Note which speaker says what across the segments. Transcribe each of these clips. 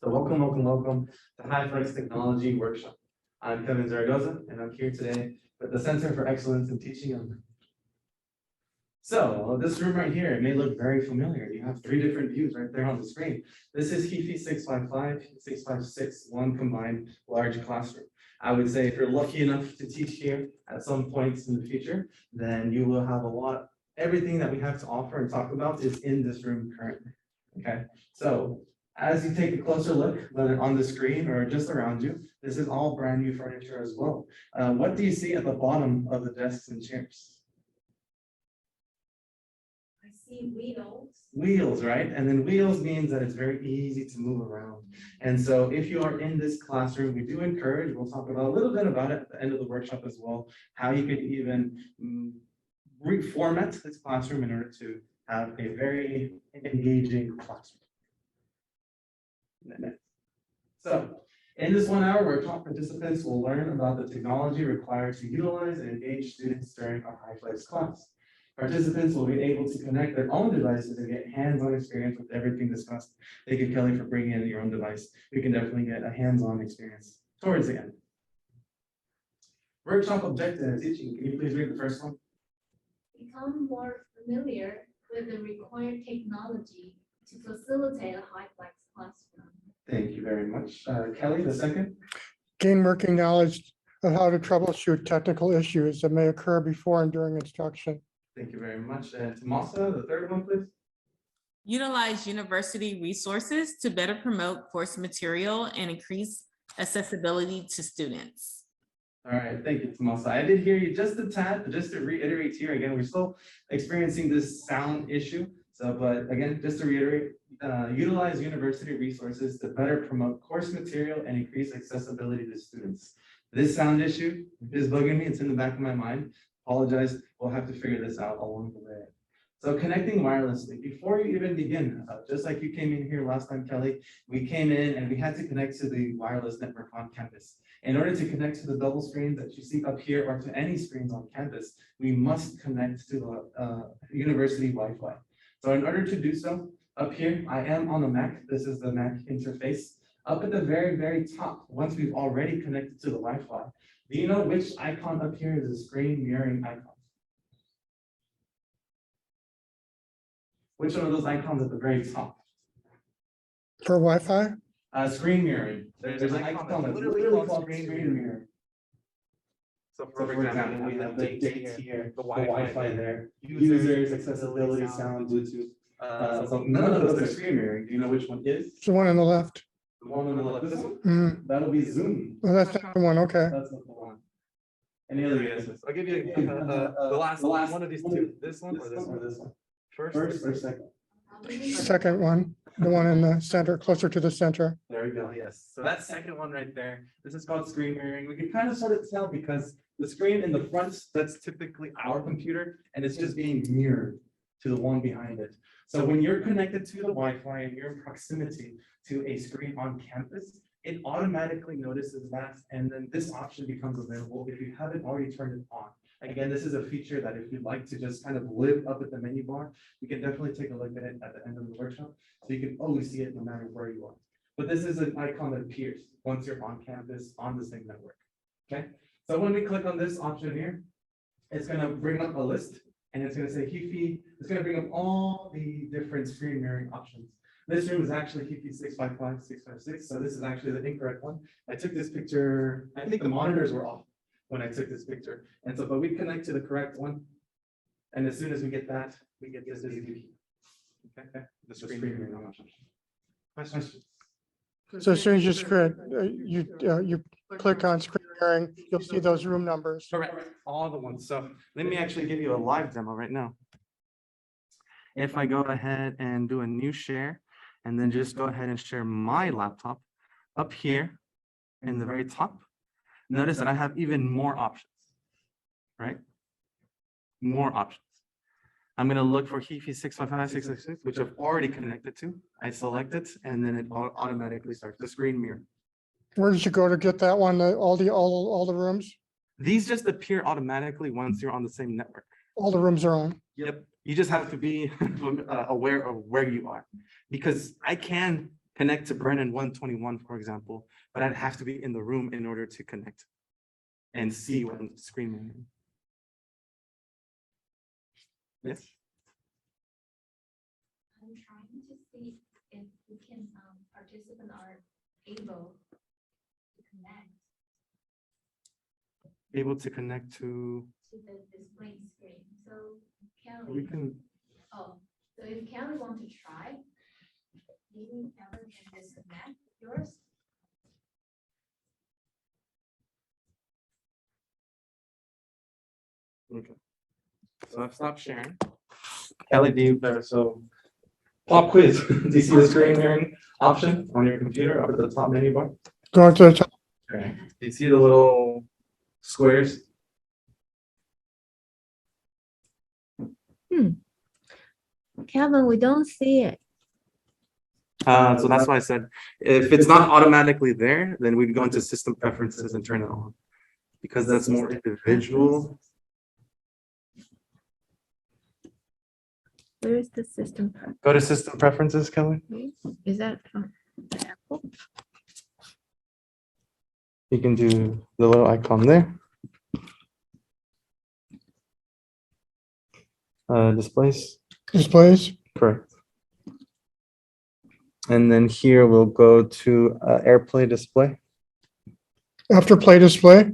Speaker 1: So welcome to HyFlex Technology Workshop. I'm Kevin Zaragoza, and I'm here today with the Center for Excellence in Teaching. So this room right here, it may look very familiar. You have three different views right there on the screen. This is Heafey 655, 656, one combined large classroom. I would say if you're lucky enough to teach here at some points in the future, then you will have everything that we have to offer and talk about is in this room currently. Okay, so as you take a closer look, whether on the screen or just around you, this is all brand new furniture as well. What do you see at the bottom of the desks and chairs?
Speaker 2: I see wheels.
Speaker 1: Wheels, right? And then wheels means that it's very easy to move around. And so if you are in this classroom, we do encourage, we'll talk about a little bit about it at the end of the workshop as well, how you could even reformat this classroom in order to have a very engaging classroom. So in this 1 hour workshop, participants will learn about the technology required to utilize and engage students during our HyFlex class. Participants will be able to connect their own devices and get hands-on experience with everything discussed. Thank you, Kelly, for bringing in your own device. We can definitely get a hands-on experience towards the end. Workshop objective and teaching. Can you please read the first one?
Speaker 2: Become more familiar with the required technology to facilitate a HyFlex classroom.
Speaker 1: Thank you very much. Kelly, the second.
Speaker 3: Gain working knowledge of how to troubleshoot technical issues that may occur before and during instruction.
Speaker 1: Thank you very much. And Tomasa, the third one, please.
Speaker 4: Utilize university resources to better promote course material and increase accessibility to students.
Speaker 1: All right, thank you, Tomasa. I did hear you just a tad, but just to reiterate here again, we're still experiencing this sound issue. So, but again, just to reiterate, utilize university resources to better promote course material and increase accessibility to students. This sound issue is bugging me. It's in the back of my mind. Apologize. We'll have to figure this out along the way. So connecting wirelessly, before you even begin, just like you came in here last time, Kelly, we came in and we had to connect to the wireless network on campus. In order to connect to the double screens that you see up here or to any screens on campus, we must connect to the university Wi-Fi. So in order to do so, up here, I am on a Mac. This is the Mac interface. Up at the very, very top, once we've already connected to the Wi-Fi, do you know which icon up here is a screen mirroring icon? Which one of those icons at the very top?
Speaker 3: For Wi-Fi?
Speaker 1: Screen mirroring. There's an icon that's literally called screen mirroring. So for example, we have the dates here, the Wi-Fi there, users, accessibility, sound, Bluetooth. So none of those are screen mirroring. Do you know which one is?
Speaker 3: It's the one on the left.
Speaker 1: The one on the left. This one?
Speaker 3: Mhm.
Speaker 1: That'll be Zoom.
Speaker 3: Oh, that's not the one, okay.
Speaker 1: That's not the one. Any other guesses?
Speaker 5: I'll give you the last one of these two. This one or this
Speaker 1: Or
Speaker 5: one?
Speaker 1: this one?
Speaker 5: First
Speaker 1: First or second?
Speaker 3: Second one, the one in the center, closer to the center.
Speaker 1: There we go. Yes. So that second one right there, this is called screen mirroring. We can kind of sort of tell because the screen in the front, that's typically our computer, and it's just being mirrored to the one behind it. So when you're connected to the Wi-Fi and you're in proximity to a screen on campus, it automatically notices that, and then this option becomes available if you haven't already turned it on. Again, this is a feature that if you'd like to just kind of live up at the menu bar, you can definitely take a look at it at the end of the workshop, so you can always see it no matter where you are. But this is an icon that appears once you're on campus on the same network. Okay, so when we click on this option here, it's going to bring up a list, and it's going to say Heafey. It's going to bring up all the different screen mirroring options. This room is actually Heafey 655, 656, so this is actually the incorrect one. I took this picture, I think the monitors were off when I took this picture. And so, but we connect to the correct one. And as soon as we get that, we get this view. Okay, the screen mirroring option. Questions?
Speaker 3: So as soon as you click on screen mirroring, you'll see those room numbers.
Speaker 1: Correct, all the ones. So let me actually give you a live demo right now. If I go ahead and do a new share, and then just go ahead and share my laptop up here in the very top, notice that I have even more options, right? More options. I'm going to look for Heafey 655, 666, which I've already connected to. I select it, and then it automatically starts the screen mirror.
Speaker 3: Where did you go to get that one? All the rooms?
Speaker 1: These just appear automatically once you're on the same network.
Speaker 3: All the rooms are on.
Speaker 1: Yep. You just have to be aware of where you are, because I can
Speaker 5: connect to Brennan 121, for example, but I'd have to be in the room in order to connect and see what I'm screen mirroring. Yes.
Speaker 2: I'm trying to see if we can, participants are able to connect
Speaker 5: Able to connect to,
Speaker 2: to the display screen. So
Speaker 5: we
Speaker 2: Kelly,
Speaker 5: can,
Speaker 2: so if Kelly want to try, maybe Kelly can disconnect yours.
Speaker 5: okay. So I've stopped sharing. Kelly, so pop quiz. Do you see the screen mirroring option on your computer up at the top menu bar?
Speaker 3: Going to the top.
Speaker 5: Okay. Do you see the little squares?
Speaker 6: Kevin, we don't see it.
Speaker 5: So that's why I said, if it's not automatically there, then we'd go into system preferences and turn it on. Because that's more individual.
Speaker 6: Where is the system?
Speaker 5: Go to system preferences, Kelly.
Speaker 6: Is that from Apple?
Speaker 5: You can do the little icon there. Displays,
Speaker 3: Displays.
Speaker 5: correct. And then here we'll go to AirPlay display.
Speaker 3: After play display.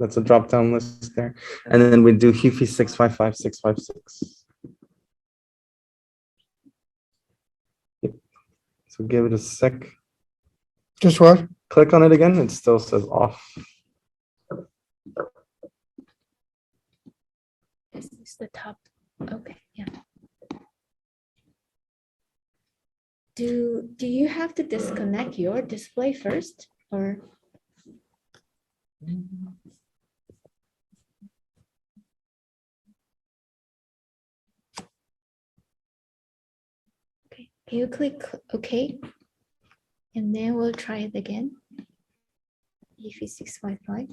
Speaker 5: That's a drop down list there. And then we do Heafey 655, 656. Yep. So give it a sec.
Speaker 3: Just what?
Speaker 5: Click on it again, it still says off.
Speaker 6: This is the top. Okay, yeah. Do you have to disconnect your display first or? Okay, can you click OK? And then we'll try it again. Heafey 655.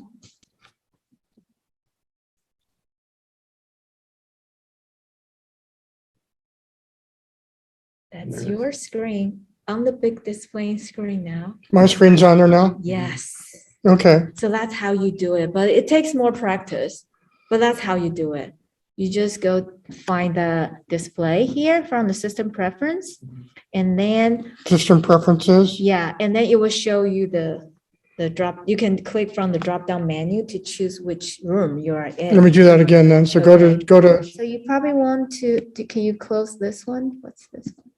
Speaker 6: That's your screen on the big display screen now.
Speaker 3: My screen's on there now.
Speaker 6: Yes.
Speaker 3: Okay.
Speaker 6: So that's how you do it, but it takes more practice. But that's how you do it. You just go find the display here from the system preference, and then
Speaker 3: System preferences.
Speaker 6: yeah, and then it will show you the drop. You can click from the drop down menu to choose which room you are
Speaker 3: Let
Speaker 6: in.
Speaker 3: me do that again then. So go to,
Speaker 6: So you probably want to, can you close this one? What's this one?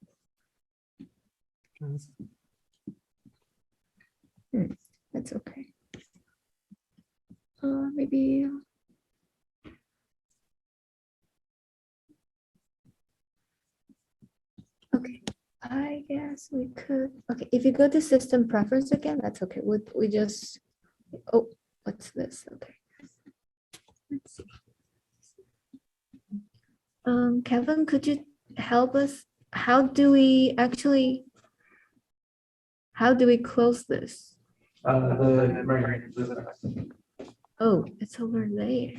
Speaker 6: That's okay. Maybe. Okay, I guess we could, okay, if you go to system preference again, that's okay. We just, oh, what's this? Okay. Let's see. Kevin, could you help us? How do we close this? Oh, it's over there.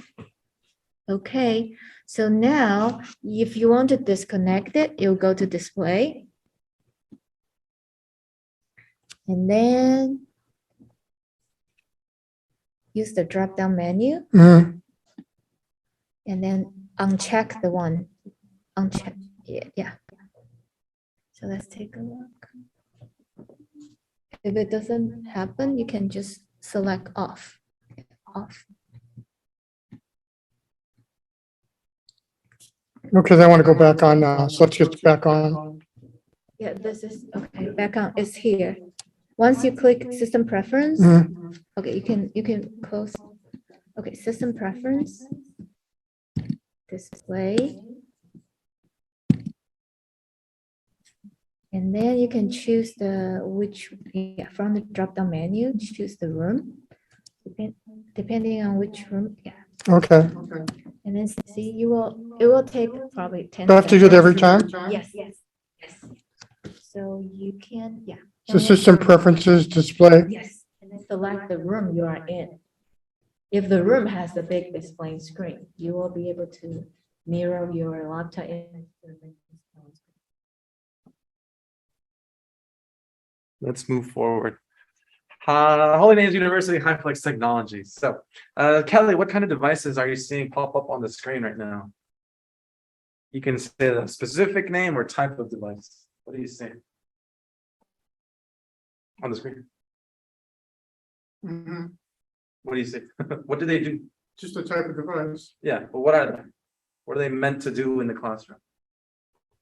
Speaker 6: Okay, so now if you want to disconnect it, you'll go to display. And then use the drop down menu
Speaker 3: mhm.
Speaker 6: and then uncheck the one. Uncheck, yeah. So let's take a look. If it doesn't happen, you can just select off. Off.
Speaker 3: Okay, I want to go back on now. So let's get back on.
Speaker 6: Yeah, this is, okay, back on, it's here. Once you click system preference,
Speaker 3: Mhm.
Speaker 6: okay, you can close. Okay, system preference. Display. And then you can choose yeah, from the drop-down menu, choose the room. Depending on which room, yeah.
Speaker 3: Okay.
Speaker 6: And then see, it will take probably 10
Speaker 3: Do I have to do that every
Speaker 6: seconds.
Speaker 3: time?
Speaker 6: Yes. So you can, yeah.
Speaker 3: So system preferences display.
Speaker 6: Yes, and then select the room you are in. If the room has the big display screen, you will be able to mirror your laptop in.
Speaker 5: let's move forward. Holy Names University HyFlex Technology. So, Kelly, what kind of devices are you seeing pop up on the screen right now? You can say the specific name or type of device. What do you see on the screen?
Speaker 3: Mhm.
Speaker 5: What do you see? What do they do?
Speaker 3: Just a type of device.
Speaker 5: Yeah, but what are they? What are they meant to do in the classroom?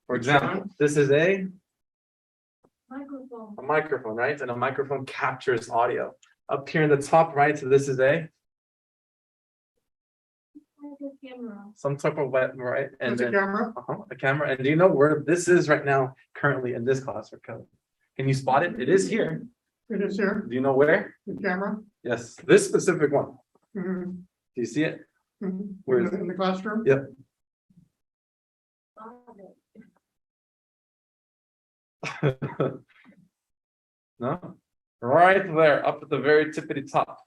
Speaker 5: For example, this is a
Speaker 2: Microphone.
Speaker 5: microphone, right? And a microphone captures audio. Up here in the top right, this is a
Speaker 2: Camera.
Speaker 5: some type of web, right? And
Speaker 3: That's a
Speaker 5: then
Speaker 3: camera.
Speaker 5: a camera. And do you know where this is right now, currently in this classroom code? Can you spot it? It is here.
Speaker 3: It is here,
Speaker 5: Do you know where?
Speaker 3: the camera.
Speaker 5: Yes, this specific one.
Speaker 3: Mhm,
Speaker 5: Do you see it?
Speaker 3: mhm.
Speaker 5: Where is
Speaker 3: In the classroom.
Speaker 5: Yep. No, right there, up at the very tippity top.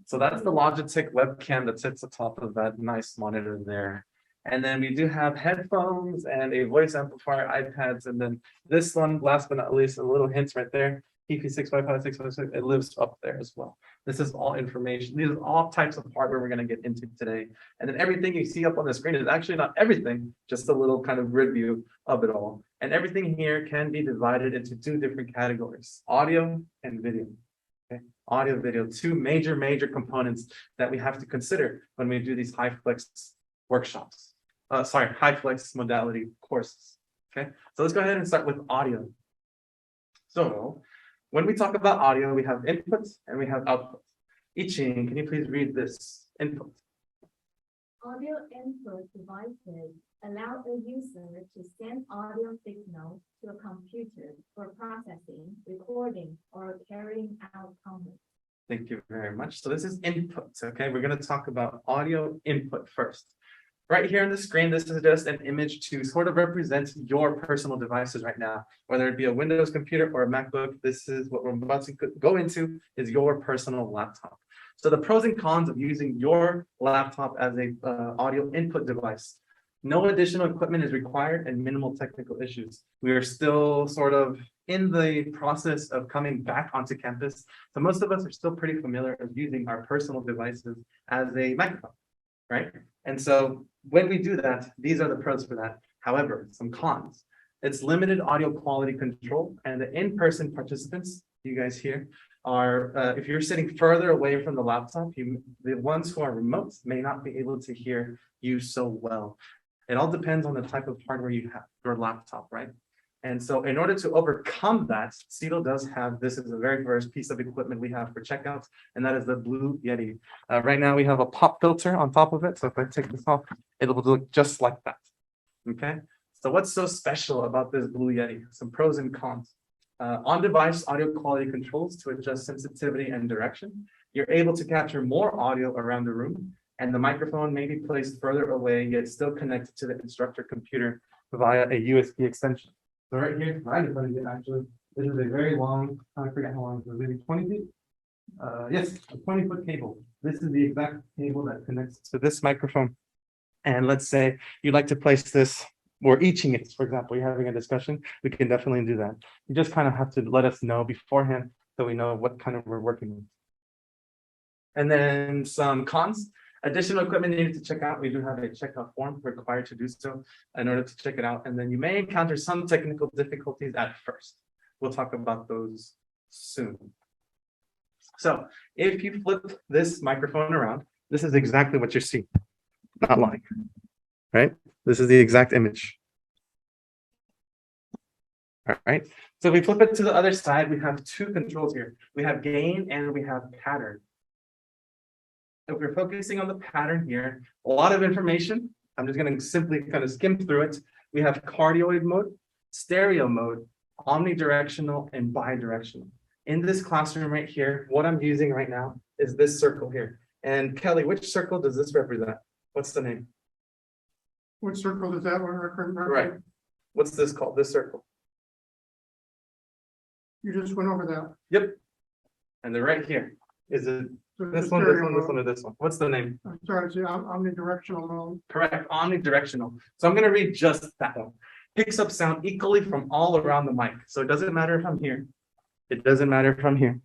Speaker 5: So that's the Logitech webcam that sits atop of that nice monitor there. And then we do have headphones and a voice amplifier, iPads, and then this one, last but not least, a little hints right there. Heafey 655, 656, it lives up there as well. This is all information. These are all types of hardware we're going to get into today. And then everything you see up on the screen is actually not everything, just a little kind of grid view of it all. And everything here can be divided into two different categories, audio and video. Okay, audio, video, two major components that we have to consider when we do these HyFlex workshops. HyFlex modality courses. Okay, so let's go ahead and start with audio. So when we talk about audio, we have inputs and we have outputs. Iching, can you please read this input?
Speaker 2: Audio input devices allow a user to send audio signals to a computer for processing, recording, or carrying out comments.
Speaker 5: Thank you very much. So this is input. Okay, we're going to talk about audio input first. Right here on the screen, this is just an image to sort of represent your personal devices right now, whether it be a Windows computer or a MacBook. This is what we're about to go into is your personal laptop. So the pros and cons of using your laptop as a audio input device. No additional equipment is required and minimal technical issues. We are still sort of in the process of coming back onto campus. So most of us are still pretty familiar with using our personal devices as a microphone, right? And so when we do that, these are the pros for that. However, some cons. It's limited audio quality control, and the in-person participants, you guys here, are if you're sitting further away from the laptop, the ones who are remote may not be able to hear you so well. It all depends on the type of hardware you have, your laptop, right? And so in order to overcome that, CETO does have, this is the very first piece of equipment we have for checkouts, and that is the Blue Yeti. Right now we have a pop filter on top of it. So if I take this off, it'll look just like that. Okay. So what's so special about this Blue Yeti? Some pros and cons. On-device audio quality controls to adjust sensitivity and direction. You're able to capture more audio around the room, and the microphone may be placed further away, yet still connected to the instructor computer via a USB extension. So right here, right in front of you, actually, this is a very long, I forget how long it was, maybe 20 feet? Yes, a 20-foot cable. This is the exact cable that connects to this microphone. And let's say you'd like to place this, or eaching it, for example, you're having a discussion, we can definitely do that. You just kind of have to let us know beforehand so we know what kind of we're working with. And then some cons. Additional equipment needed to check out. We do have a checkout form required to do so in order to check it out. And then you may encounter some technical difficulties at first. We'll talk about those soon. So if you flip this microphone around, this is exactly what you're seeing. Not lying, right? This is the exact image. All right. So if we flip it to the other side, we have two controls here. We have gain and we have pattern. If we're focusing on the pattern here, a lot of information. I'm just going to simply kind of skim through it. We have cardioid mode, stereo mode, omnidirectional, and bidirectional. In this classroom right here, what I'm using right now is this circle here. And Kelly, which circle does this represent? What's the name?
Speaker 3: Which circle does that one represent?
Speaker 5: Right. What's this called? This circle.
Speaker 3: You just went over that.
Speaker 5: Yep. And then right here is it
Speaker 3: So
Speaker 5: this
Speaker 3: the
Speaker 5: one, this
Speaker 3: stereo
Speaker 5: one, this
Speaker 3: mode.
Speaker 5: one, or this one? What's the name?
Speaker 3: I'm sorry, see, omnidirectional mode.
Speaker 5: Correct, omnidirectional. So I'm going to read just that one. Picks up sound equally from all around the mic. So it doesn't matter if I'm here. It doesn't matter from here.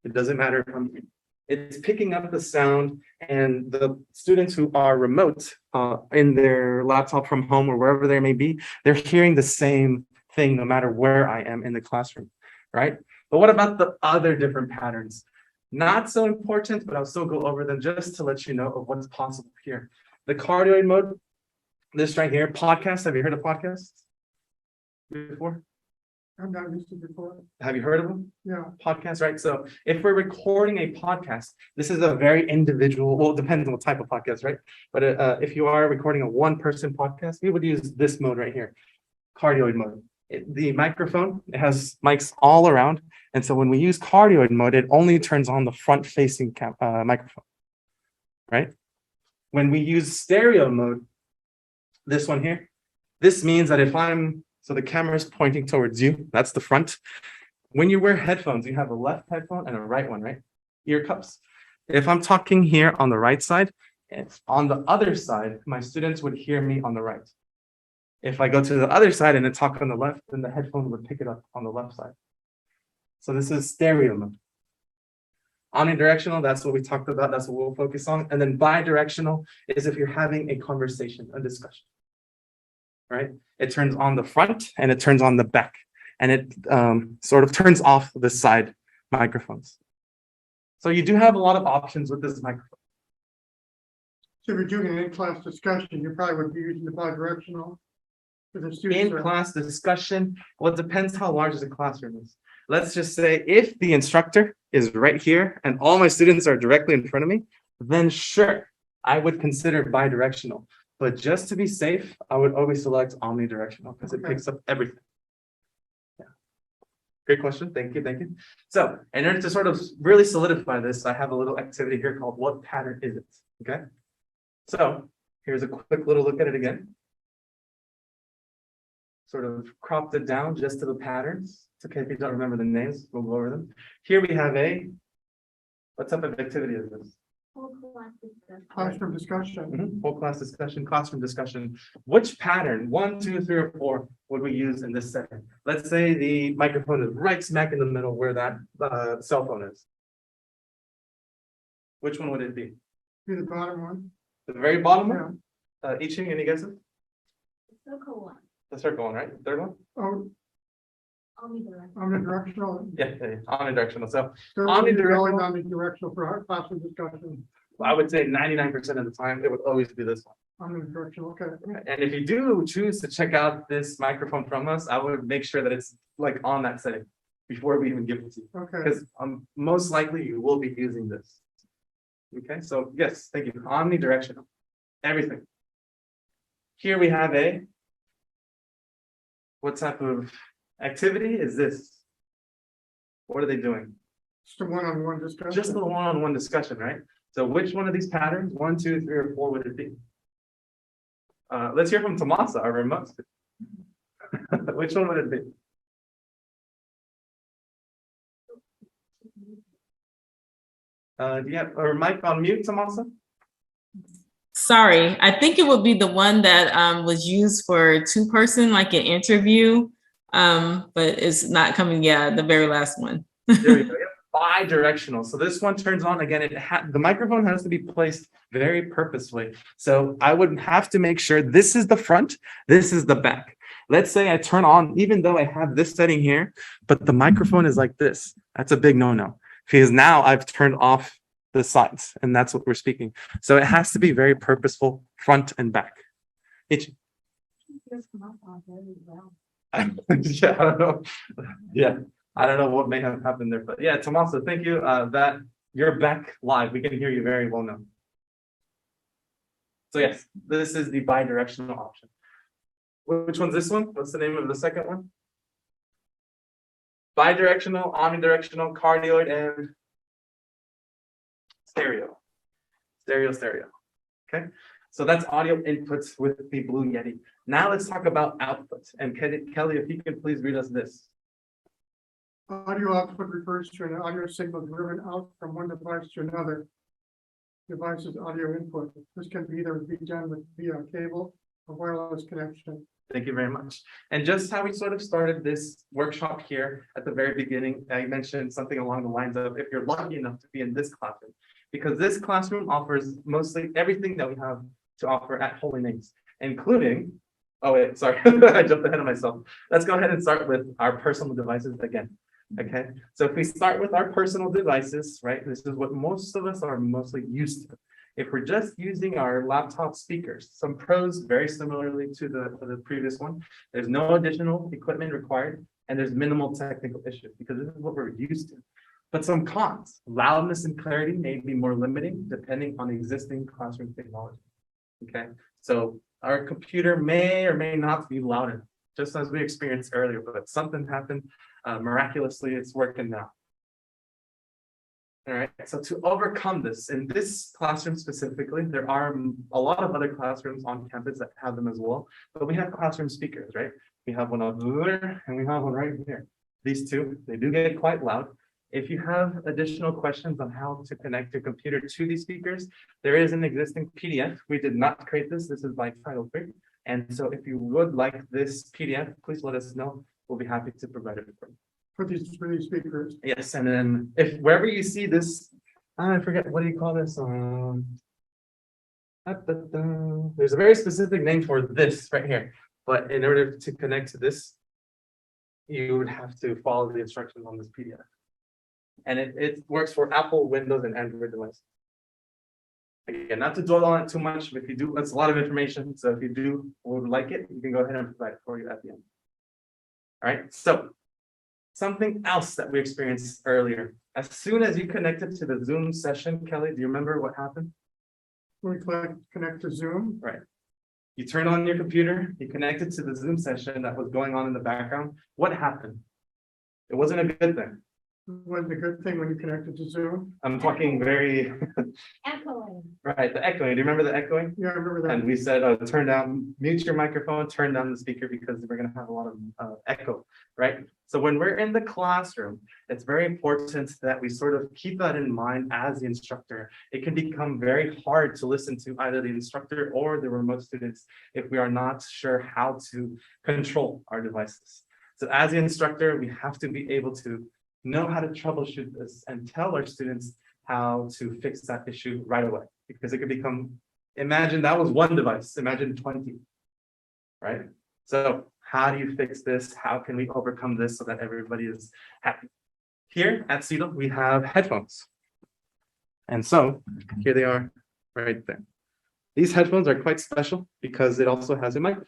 Speaker 5: It doesn't matter from here. It's picking up the sound, and the students who are remote in their laptop from home or wherever they may be, they're hearing the same thing no matter where I am in the classroom, right? But what about the other different patterns? Not so important, but I'll still go over them just to let you know of what's possible here. The cardioid mode, this right here, podcast. Have you heard of podcasts before?
Speaker 3: I've not used it before.
Speaker 5: Have you heard of them?
Speaker 3: Yeah.
Speaker 5: Podcast, right? So if we're recording a podcast, this is a very individual, well, it depends on what type of podcast, right? But if you are recording a one-person podcast, we would use this mode right here, cardioid mode. The microphone, it has mics all around. And so when we use cardioid mode, it only turns on the front-facing microphone, right? When we use stereo mode, this one here, this means that if so the camera is pointing towards you, that's the front. When you wear headphones, you have a left headphone and a right one, right? Ear cups. If I'm talking here on the right side, on the other side, my students would hear me on the right. If I go to the other side and then talk on the left, then the headphone would pick it up on the left side. So this is stereo mode. Omnidirectional, that's what we talked about. That's what we'll focus on. And then bidirectional is if you're having a conversation, a discussion, right? It turns on the front and it turns on the back, and it sort of turns off the side microphones. So you do have a lot of options with this microphone.
Speaker 3: So if you're doing an in-class discussion, you probably would be using the bidirectional for the students.
Speaker 5: In-class discussion, well, it depends how large the classroom is. Let's just say if the instructor is right here and all my students are directly in front of me, then sure, I would consider bidirectional. But just to be safe, I would always select omnidirectional because it picks up everything. Yeah. Great question. Thank you. Thank you. So in order to sort of really solidify this, I have a little activity here called what pattern is it? Okay. So here's a quick little look at it again. Sort of cropped it down just to the patterns. It's okay if you don't remember the names, we'll go over them. Here we have what type of activity is this?
Speaker 2: Whole class discussion.
Speaker 3: Classroom discussion.
Speaker 5: Whole class discussion, classroom discussion. Which pattern, 1, 2, 3, or 4, would we use in this setting? Let's say the microphone is right smack in the middle where that cell phone is. Which one would it be?
Speaker 3: Be the bottom one.
Speaker 5: The very bottom
Speaker 3: Yeah.
Speaker 5: one? Iching, any guesses?
Speaker 2: The circle one,
Speaker 5: The circle one, right? Third one?
Speaker 3: Oh,
Speaker 2: omnidirectional.
Speaker 3: omnidirectional.
Speaker 5: Yeah, omnidirectional. So
Speaker 3: So
Speaker 5: Omnidirectional.
Speaker 3: omnidirectional for our classroom discussion.
Speaker 5: I would say 99% of the time, it would always be this one.
Speaker 3: Omnidirectional, okay.
Speaker 5: And if you do choose to check out this microphone from us, I would make sure that it's like on that setting before we even give it to you.
Speaker 3: Okay.
Speaker 5: Because most likely you will be using this. Okay, so yes, thank you. Omnidirectional, everything. Here we have what type of activity is this? What are they doing?
Speaker 3: Just a one-on-one discussion.
Speaker 5: Just the one-on-one discussion, right? So which one of these patterns, 1, 2, 3, or 4 would it be? Let's hear from Tomasa, our remote student. Which one would it be? Do you have our mic on mute, Tomasa?
Speaker 4: Sorry, I think it would be the one that was used for two-person, like an interview. But it's not coming, yeah, the very last one.
Speaker 5: There we go. Yep. Bi-directional. So this one turns on again. The microphone has to be placed very purposefully. So I would have to make sure this is the front, this is the back. Let's say I turn on, even though I have this setting here, but the microphone is like this. That's a big no-no because now I've turned off the sides and that's what we're speaking. So it has to be very purposeful, front and back.
Speaker 2: Just come up on very well.
Speaker 5: Yeah, I don't know. Yeah, I don't know what may have happened there, but yeah, Tomasa, thank you. That you're back live. We can hear you very well now. So yes, this is the bi-directional option. Which one's this one? What's the name of the second one? Bi-directional, omnidirectional, cardioid, and stereo. Stereo. Okay. So that's audio inputs with the Blue Yeti. Now let's talk about outputs. And Kelly, if you can please read us this.
Speaker 3: Audio output refers to an audio signal driven out from one device to another device's audio input. This can be either be done via cable or wireless connection.
Speaker 5: Thank you very much. And just how we sort of started this workshop here at the very beginning, I mentioned something along the lines of if you're lucky enough to be in this classroom, because this classroom offers mostly everything that we have to offer at Holy Names, including, oh wait, sorry, I jumped ahead of myself. Let's go ahead and start with our personal devices again. Okay, so if we start with our personal devices, right, this is what most of us are mostly used to. If we're just using our laptop speakers, some pros very similarly to the previous one, there's no additional equipment required and there's minimal technical issues because this is what we're used to. But some cons, loudness and clarity may be more limiting depending on existing classroom technology. Okay, so our computer may or may not be loud enough, just as we experienced earlier, but something happened. Miraculously, it's working now. All right, so to overcome this, in this classroom specifically, there are a lot of other classrooms on campus that have them as well, but we have classroom speakers, right? We have one over there and we have one right here. These two, they do get quite loud. If you have additional questions on how to connect your computer to these speakers, there is an existing PDF. We did not create this. This is by Title Free. And so if you would like this PDF, please let us know. We'll be happy to provide it for you.
Speaker 3: For these speakers.
Speaker 5: Yes, and then if wherever you see this, I forget, what do you call this? There's a very specific name for this right here. But in order to connect to this, you would have to follow the instructions on this PDF. And it works for Apple, Windows, and Android devices. Again, not to dwell on it too much, but if you do, it's a lot of information. So if you do would like it, you can go ahead and provide it for you at the end. All right, so something else that we experienced earlier. As soon as you connected to the Zoom session, Kelly, do you remember what happened?
Speaker 3: We connect to Zoom.
Speaker 5: Right. You turn on your computer, you connected to the Zoom session that was going on in the background. What happened? It wasn't a good thing.
Speaker 3: Wasn't a good thing when you connected to Zoom.
Speaker 5: I'm talking very,
Speaker 2: Echoing.
Speaker 5: right, the echoing. Do you remember the echoing?
Speaker 3: Yeah, I remember that.
Speaker 5: And we said, turn down, mute your microphone, turn down the speaker because we're going to have a lot of echo, right? So when we're in the classroom, it's very important that we sort of keep that in mind as the instructor. It can become very hard to listen to either the instructor or the remote students if we are not sure how to control our devices. So as the instructor, we have to be able to know how to troubleshoot this and tell our students how to fix that issue right away, because it could become, imagine that was one device, imagine 20, right? So how do you fix this? How can we overcome this so that everybody is happy? Here at CEDL, we have headphones. And so here they are right there. These headphones are quite special because it also has a microphone,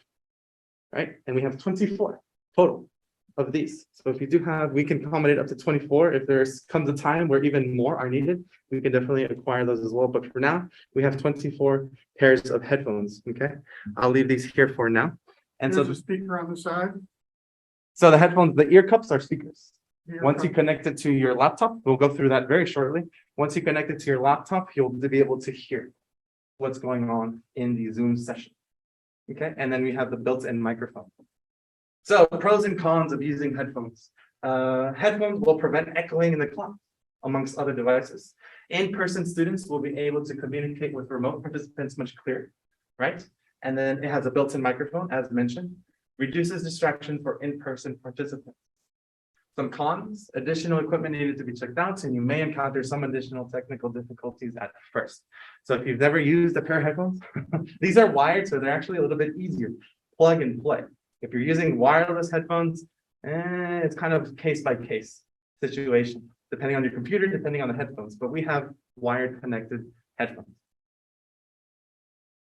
Speaker 5: right? And we have 24 total of these. So if you do have, we can accommodate up to 24. If comes a time where even more are needed, we can definitely acquire those as well. But for now, we have 24 pairs of headphones, okay? I'll leave these here for now. And
Speaker 3: There's
Speaker 5: so
Speaker 3: a speaker on the side.
Speaker 5: So the headphones, the ear cups are speakers.
Speaker 3: Ear
Speaker 5: Once you
Speaker 3: cup.
Speaker 5: connect it to your laptop, we'll go through that very shortly. Once you connect it to your laptop, you'll be able to hear what's going on in the Zoom session. Okay, and then we have the built-in microphone. So pros and cons of using headphones. Headphones will prevent echoing in the class, amongst other devices. In-person students will be able to communicate with remote participants much clearer, right? And then it has a built-in microphone, as mentioned, reduces distraction for in-person participants. Some cons, additional equipment needed to be checked out, and you may encounter some additional technical difficulties at first. So if you've never used a pair of headphones, these are wired, so they're actually a little bit easier. Plug and play. If you're using wireless headphones, it's kind of case by case situation, depending on your computer, depending on the headphones, but we have wired connected headphones.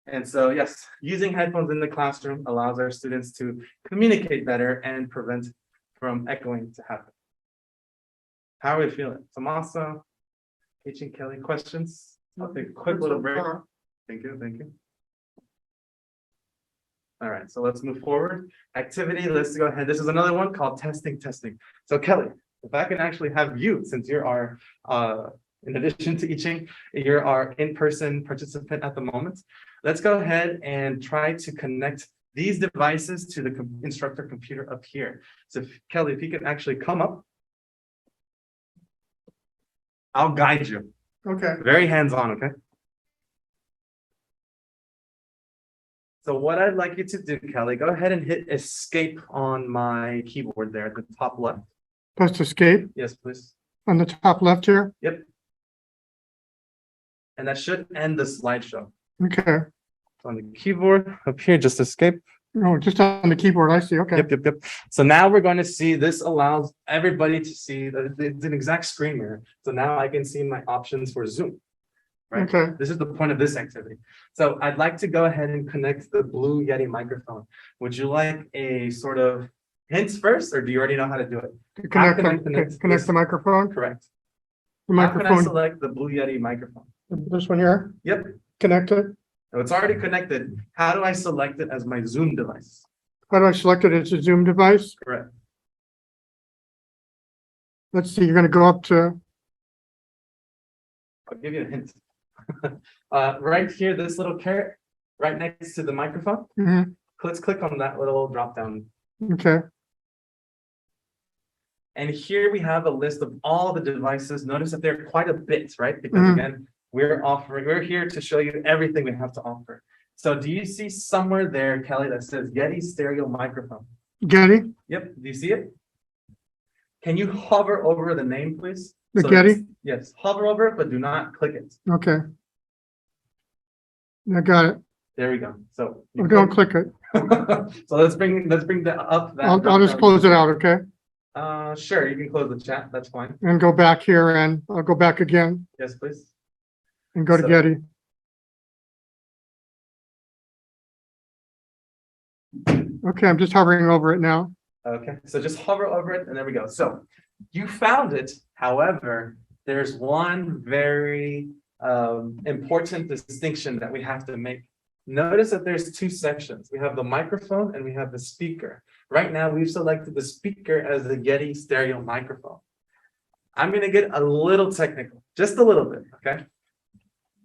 Speaker 5: And so, yes, using headphones in the classroom allows our students to communicate better and prevent from echoing to happen. How are we feeling? Tommaso, H and Kelly, questions? I'll take a quick little break. Thank you, thank you. All right, so let's move forward. Activity, let's go ahead. This is another one called testing. So Kelly, if I can actually have you, since you're our, in addition to teaching, you're our in-person participant at the moment. Let's go ahead and try to connect these devices to the instructor computer up here. So Kelly, if you can actually come up, I'll guide you.
Speaker 3: Okay.
Speaker 5: Very hands-on, okay? So what I'd like you to do, Kelly, go ahead and hit escape on my keyboard there at the top left.
Speaker 3: Press escape
Speaker 5: Yes, please.
Speaker 3: on the top left here.
Speaker 5: Yep. And that should end the slideshow.
Speaker 3: Okay.
Speaker 5: On the keyboard up here, just escape.
Speaker 3: Oh, just on the keyboard. I see. Okay.
Speaker 5: Yep. So now we're going to see, this allows everybody to see that it's an exact screen mirror. So now I can see my options for Zoom. Right?
Speaker 3: Okay.
Speaker 5: This is the point of this activity. So I'd like to go ahead and connect the Blue Yeti microphone. Would you like a sort of hints first, or do you already know how to do it?
Speaker 3: Connect,
Speaker 5: can I
Speaker 3: the-
Speaker 5: connect
Speaker 3: connect
Speaker 5: this?
Speaker 3: the microphone.
Speaker 5: Correct.
Speaker 3: The
Speaker 5: How can I
Speaker 3: microphone.
Speaker 5: select the Blue Yeti microphone?
Speaker 3: This one here.
Speaker 5: Yep.
Speaker 3: Connect it.
Speaker 5: So it's already connected. How do I select it as my Zoom device?
Speaker 3: How do I select it as a Zoom device?
Speaker 5: Correct.
Speaker 3: Let's see. You're going to go up to.
Speaker 5: I'll give you a hint. Right here, this little caret, right next to the microphone.
Speaker 3: Mhm.
Speaker 5: Let's click on that little drop down.
Speaker 3: Okay.
Speaker 5: And here we have a list of all the devices. Notice that they're quite a bit, right? Because
Speaker 3: Mhm.
Speaker 5: again, we're here to show you everything we have to offer. So do you see somewhere there, Kelly, that says Yeti stereo microphone?
Speaker 3: Getty.
Speaker 5: Yep, do you see it? Can you hover over the name, please?
Speaker 3: The
Speaker 5: So
Speaker 3: Getty?
Speaker 5: it's- Yes, hover over it, but do not click it.
Speaker 3: Okay. I got it.
Speaker 5: There we go. So. you
Speaker 3: Oh, don't click it.
Speaker 5: So let's bring that up. that
Speaker 3: I'll just
Speaker 5: drop-down.
Speaker 3: close it out. Okay.
Speaker 5: Sure, you can close the chat. That's fine.
Speaker 3: And go back here and I'll go back again
Speaker 5: Yes, please.
Speaker 3: and go to
Speaker 5: So-
Speaker 3: Getty. Okay. I'm just hovering over it now.
Speaker 5: Okay, so just hover over it and there we go. So you found it. However, there's one very important distinction that we have to make. Notice that there's two sections. We have the microphone and we have the speaker. Right now, we've selected the speaker as the Yeti stereo microphone. I'm going to get a little technical, just a little bit, okay?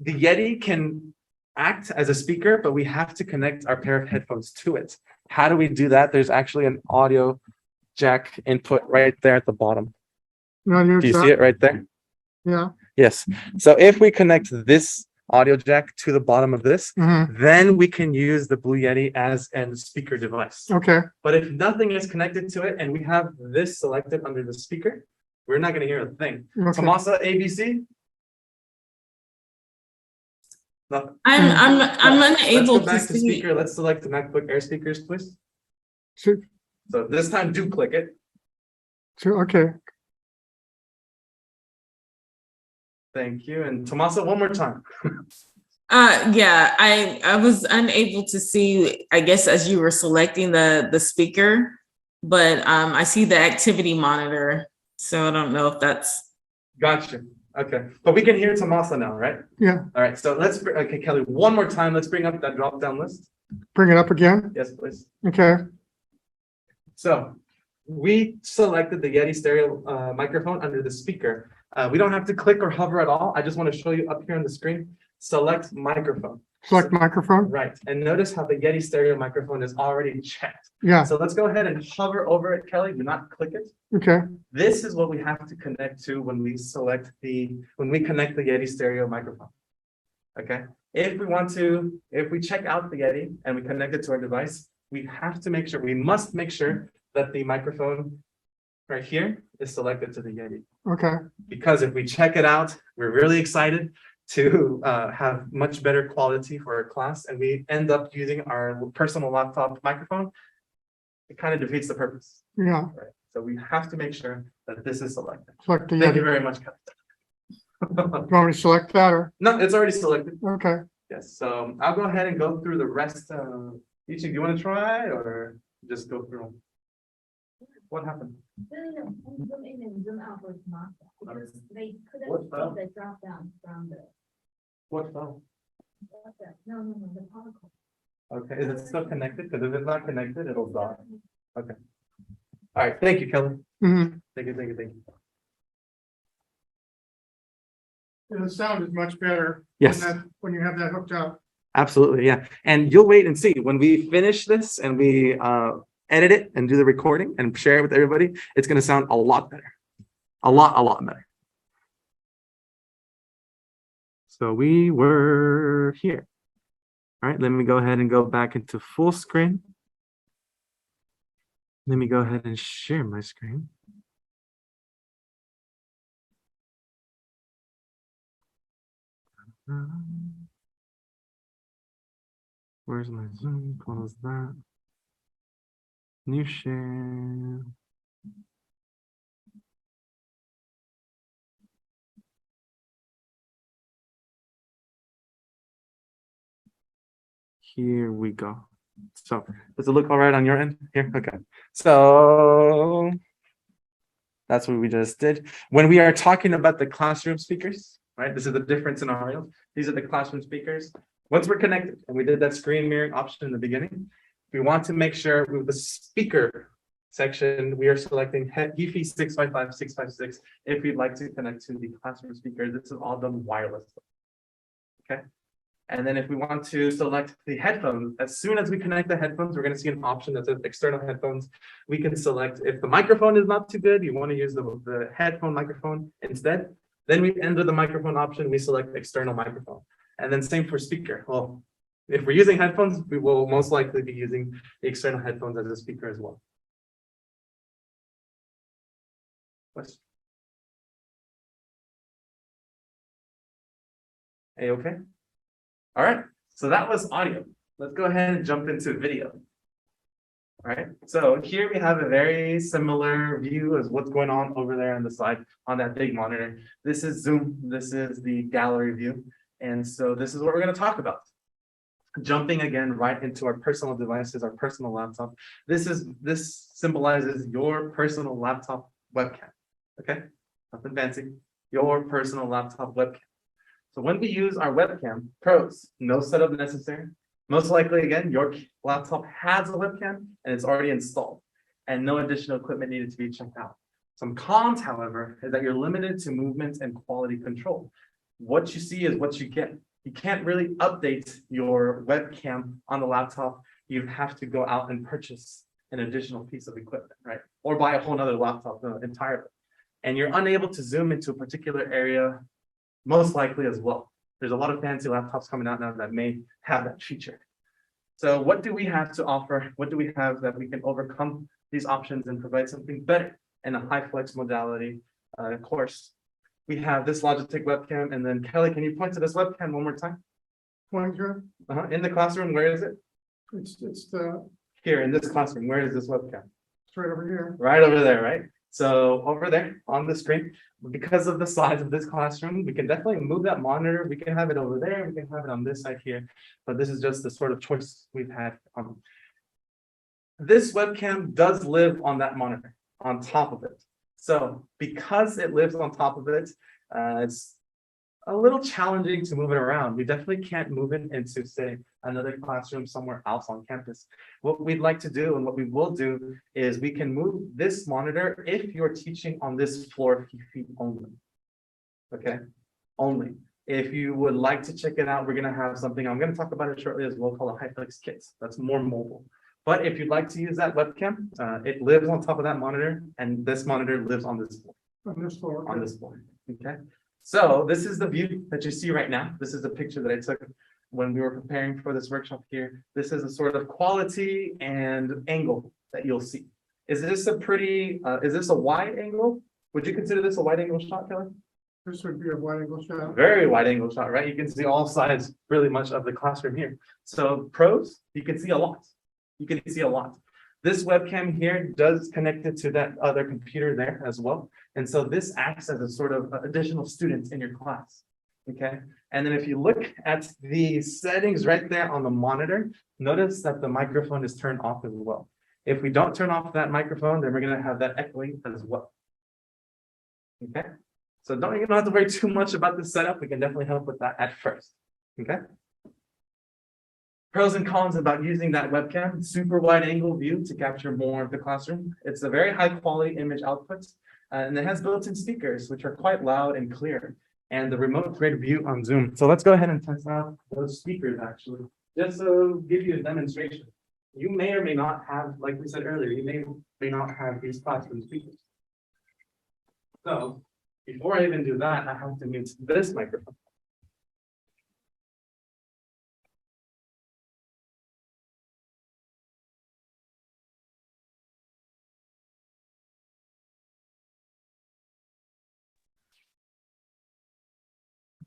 Speaker 5: The Yeti can act as a speaker, but we have to connect our pair of headphones to it. How do we do that? There's actually an audio jack input right there at the bottom.
Speaker 3: No,
Speaker 5: Do you see it right there?
Speaker 3: Yeah.
Speaker 5: Yes. So if we connect this audio jack to the bottom of this,
Speaker 3: Mhm.
Speaker 5: then we can use the Blue Yeti as a speaker device.
Speaker 3: Okay.
Speaker 5: But if nothing is connected to it and we have this selected under the speaker, we're not going to hear a thing.
Speaker 3: Okay.
Speaker 5: Tomasa, ABC? Nothing.
Speaker 4: I'm
Speaker 5: Let's
Speaker 4: unable
Speaker 5: go
Speaker 4: to
Speaker 5: back to
Speaker 4: see.
Speaker 5: speaker. Let's select the MacBook Air speakers, please.
Speaker 3: So,
Speaker 5: So this time, do click it.
Speaker 3: okay.
Speaker 5: Thank you. And Tomasa, one more time.
Speaker 4: Yeah, I was unable to see, I guess, as you were selecting the speaker, but I see the activity monitor. So I don't know if that's,
Speaker 5: Gotcha. Okay. But we can hear Tomasa now, right?
Speaker 3: Yeah.
Speaker 5: All right. So okay, Kelly, one more time. Let's bring up that drop down list.
Speaker 3: Bring it up again.
Speaker 5: Yes, please.
Speaker 3: Okay.
Speaker 5: So we selected the Yeti stereo microphone under the speaker. We don't have to click or hover at all. I just want to show you up here on the screen. Select microphone.
Speaker 3: Select microphone.
Speaker 5: Right. And notice how the Yeti stereo microphone is already checked.
Speaker 3: Yeah.
Speaker 5: So let's go ahead and hover over it, Kelly. Do not click it.
Speaker 3: Okay.
Speaker 5: This is what we have to connect to when we connect the Yeti stereo microphone. Okay. If we check out the Yeti and we connect it to our device, we must make sure that the microphone right here is selected to the Yeti.
Speaker 3: Okay.
Speaker 5: Because if we check it out, we're really excited to have much better quality for our class and we end up using our personal laptop microphone. It kind of defeats the purpose.
Speaker 3: Yeah.
Speaker 5: Right. So we have to make sure that this is selected.
Speaker 3: Select the
Speaker 5: Thank you
Speaker 3: Yeti.
Speaker 5: very much, Kelly.
Speaker 3: You want me to select that or?
Speaker 5: No, it's already selected.
Speaker 3: Okay.
Speaker 5: Yes, so I'll go ahead and go through the rest. Ichi, do you want to try or just go through them? What happened?
Speaker 2: No, zoom in and zoom out was not, because they couldn't
Speaker 5: What
Speaker 2: see
Speaker 5: fell?
Speaker 2: the drop down from the,
Speaker 5: What fell?
Speaker 2: no, the particle.
Speaker 5: Okay, is it still connected? Because if it's not connected, it'll die. All right, thank you, Kelly.
Speaker 3: Mhm.
Speaker 5: Thank you.
Speaker 3: Yeah, the sound is much better.
Speaker 5: Yes.
Speaker 3: When you have that hooked up.
Speaker 5: Absolutely, yeah. And you'll wait and see when we finish this and we edit it and do the recording and share it with everybody, it's going to sound a lot better. A lot better. So we were here. All right, let me go ahead and go back into full screen. Let me go ahead and share my screen. Where's my Zoom? Close that. New share. Here we go. So does it look all right on your end here? Okay. So that's what we just did. When we are talking about the classroom speakers, right? This is the different scenarios. These are the classroom speakers. Once we're connected, and we did that screen mirroring option in the beginning, we want to make sure with the speaker section, we are selecting Heafey 655-656 if we'd like to connect to the classroom speaker. This is all done wirelessly. Okay. And then if we want to select the headphones, as soon as we connect the headphones, we're going to see an option that says external headphones. We can select if the microphone is not too good, you want to use the headphone microphone instead. Then we enter the microphone option, we select external microphone. And then same for speaker. Well, if we're using headphones, we will most likely be using the external headphones as a speaker as well. Question? A-okay? All right, so that was audio. Let's go ahead and jump into video. All right, so here we have a very similar view as what's going on over there on the side on that big monitor. This is Zoom, this is the gallery view. And so this is what we're going to talk about. Jumping again right into our personal devices, our personal laptop. This symbolizes your personal laptop webcam. Okay, nothing fancy. Your personal laptop webcam. So when we use our webcam, pros, no setup necessary. Most likely, again, your laptop has a webcam and it's already installed and no additional equipment needed to be checked out. Some cons, however, is that you're limited to movement and quality control. What you see is what you get. You can't really update your webcam on the laptop. You have to go out and purchase an additional piece of equipment, right? Or buy a whole nother laptop entirely. And you're unable to zoom into a particular area most likely as well. There's a lot of fancy laptops coming out now that may have that feature. So what do we have to offer? What do we have that we can overcome these options and provide something better in a HyFlex modality course? We have this Logitech webcam, and then Kelly, can you point to this webcam one more time?
Speaker 3: Pointer,
Speaker 5: In the classroom, where is it?
Speaker 3: it's
Speaker 5: Here in this classroom, where is this webcam?
Speaker 3: right over here.
Speaker 5: Right over there, right? So over there on the screen, because of the size of this classroom, we can definitely move that monitor. We can have it over there. We can have it on this side here, but this is just the sort of choice we've had. This webcam does live on that monitor, on top of it. So because it lives on top of it, it's a little challenging to move it around. We definitely can't move it into, say, another classroom somewhere else on campus. What we'd like to do and what we will do is we can move this monitor if you're teaching on this floor feet only. Okay, only. If you would like to check it out, we're going to have something, I'm going to talk about it shortly as well, called a HyFlex kit. That's more mobile. But if you'd like to use that webcam, it lives on top of that monitor, and this monitor lives on this floor. On this floor. Okay. So this is the view that you see right now. This is the picture that I took when we were preparing for this workshop here. This is a sort of quality and angle that you'll see. Is this a wide angle? Would you consider this a wide angle shot, Kelly?
Speaker 3: This would be a wide angle shot.
Speaker 5: Very wide angle shot, right? You can see all sides really much of the classroom here. So pros, you can see a lot. You can see a lot. This webcam here does connect it to that other computer there as well. And so this acts as a sort of additional student in your class. Okay. And then if you look at the settings right there on the monitor, notice that the microphone is turned off as well. If we don't turn off that microphone, then we're going to have that echoing as well. Okay. So you don't have to worry too much about the setup. We can definitely help with that at first. Okay. Pros and cons about using that webcam: super wide angle view to capture more of the classroom. It's a very high quality image output, and it has built-in speakers, which are quite loud and clear, and the remote grid view on Zoom. So let's go ahead and test out those speakers actually, just to give you a demonstration. You may or may not have, like we said earlier, you may not have these classroom speakers. So before I even do that, I have to mute this microphone.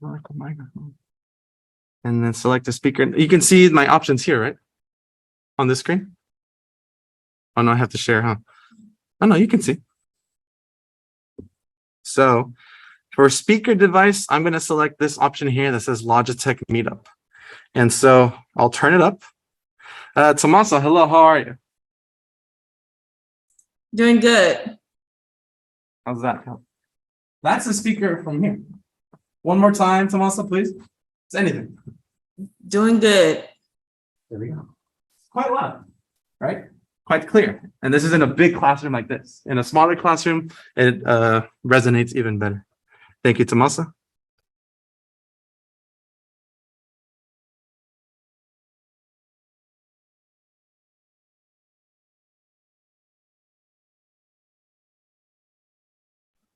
Speaker 5: Microphone. And then select the speaker. You can see my options here, right? On the screen. Oh no, I have to share, huh? Oh no, you can see. So for speaker device, I'm going to select this option here that says Logitech Meetup. And so I'll turn it up. Tomasa, hello, how are you?
Speaker 4: Doing good.
Speaker 5: How's that? That's the speaker from here. One more time, Tomasa, please. It's anything.
Speaker 4: Doing good.
Speaker 5: There we go. Quite loud, right? Quite clear. And this is in a big classroom like this. In a smaller classroom, it resonates even better. Thank you, Tomasa.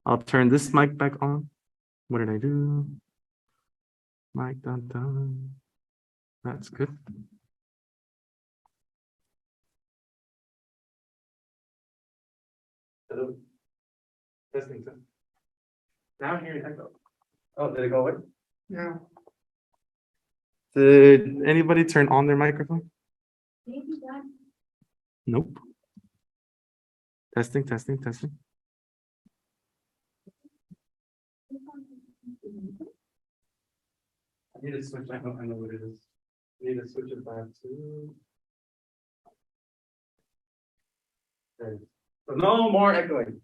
Speaker 5: I'll turn this mic back on. What did I do? Mic done done. That's good. Hello. Testing. Now I'm hearing echo. Oh, did it go away?
Speaker 3: Yeah.
Speaker 5: Did anybody turn on their microphone?
Speaker 2: Maybe that
Speaker 5: Nope. Testing. I need to switch. I know what it is. I need to switch it back to. There. So no more echoing.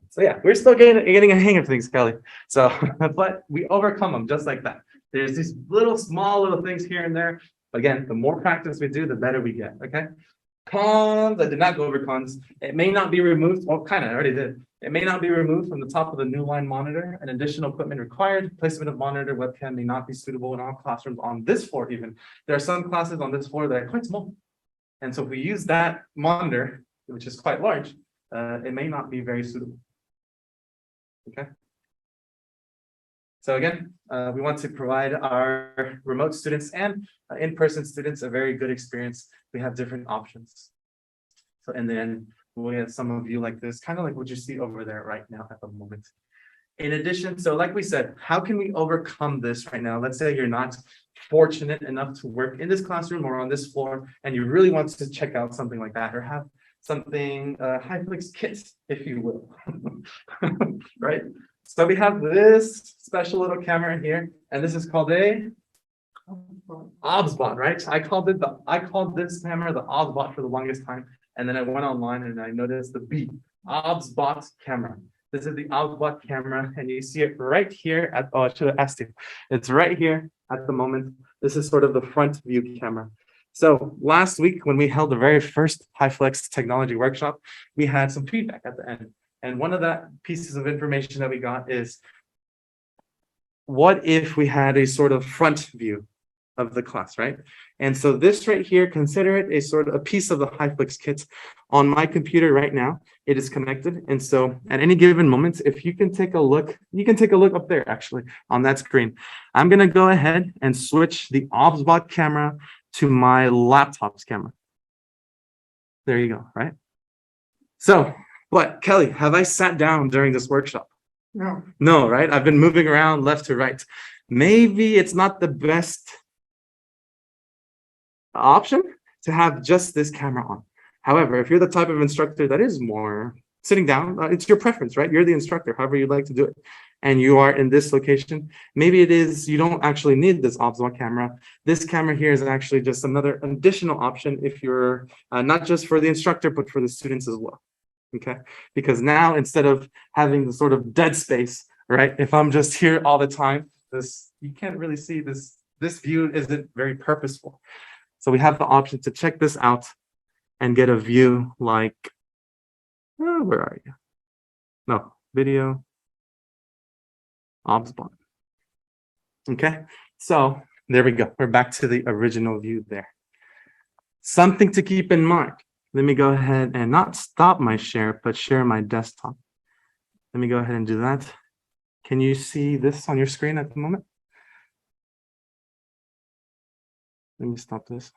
Speaker 5: So yeah, we're still getting a hang of things, Kelly. So, but we overcome them just like that. There's these small little things here and there. Again, the more practice we do, the better we get. Okay. Cons. I did not go over cons. It may not be removed. Well, kind of, I already did. It may not be removed from the top of the new line monitor. An additional equipment required. Placement of monitor webcam may not be suitable in all classrooms on this floor. Even there are some classes on this floor that are quite small, and so if we use that monitor, which is quite large, it may not be very suitable. Okay. So again, we want to provide our remote students and in-person students a very good experience. We have different options. So, and then we have some of you like this, kind of like what you see over there right now at the moment. In addition, so like we said, how can we overcome this right now? Let's say you're not fortunate enough to work in this classroom or on this floor, and you really want to check out something like that or have something HyFlex kit, if you will, right? So we have this special little camera here, and this is called a OBSBot, right? I called this camera the OBSBot for the longest time, and then I went online and I noticed the B, OBSBot camera. This is the OBSBot camera, and you see it right here at, oh, I should have asked you. It's right here at the moment. This is sort of the front view camera. So last week, when we held the very first HyFlex technology workshop, we had some feedback at the end. And one of the pieces of information that we got is, what if we had a sort of front view of the class, right? And so this right here, consider it a sort of a piece of the HyFlex kit. On my computer right now, it is connected. And so at any given moment, if you can take a look, you can take a look up there actually on that screen. I'm gonna go ahead and switch the OBSBot camera to my laptop's camera. There you go, right? So, what, Kelly, have I sat down during this workshop?
Speaker 3: No.
Speaker 5: No, right? I've been moving around left to right. Maybe it's not the best option to have just this camera on. However, if you're the type of instructor that is more sitting down, it's your preference, right? You're the instructor, however you'd like to do it. And you are in this location, maybe it is, you don't actually need this OBSBot camera. This camera here is actually just another additional option if you're not just for the instructor, but for the students as well. Okay, because now instead of having the sort of dead space, right? If I'm just here all the time, you can't really see this. This view isn't very purposeful. So we have the option to check this out and get a view like, where are you? No, video, OBSBot. Okay, so there we go. We're back to the original view there. Something to keep in mind. Let me go ahead and not stop my share, but share my desktop. Let me go ahead and do that. Can you see this on your screen at the moment? Let me stop this.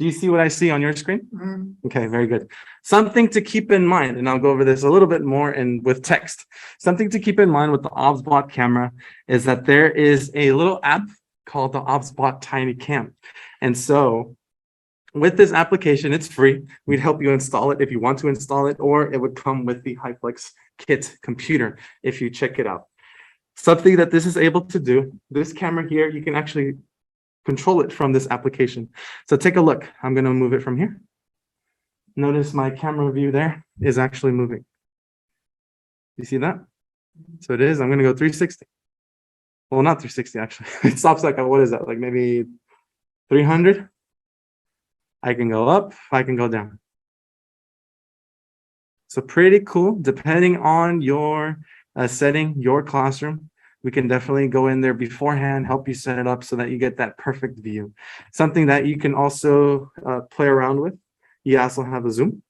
Speaker 5: Do you see what I see on your screen?
Speaker 3: Mhm.
Speaker 5: Okay, very good. Something to keep in mind, and I'll go over this a little bit more in with text. Something to keep in mind with the OBSBot camera is that there is a little app called the OBSBot Tiny Cam. And so with this application, it's free. We'd help you install it if you want to install it, or it would come with the HyFlex kit computer if you check it out. Something that this is able to do, this camera here, you can actually control it from this application. So take a look. I'm going to move it from here. Notice my camera view there is actually moving. You see that? So it is. I'm going to go 360. Well, not 360 actually. It stops like, what is that? Like maybe 300. I can go up, I can go down. So pretty cool. Depending on your setting, your classroom, we can definitely go in there beforehand, help you set it up so that you get that perfect view. Something that you can also play around with. You also have a zoom.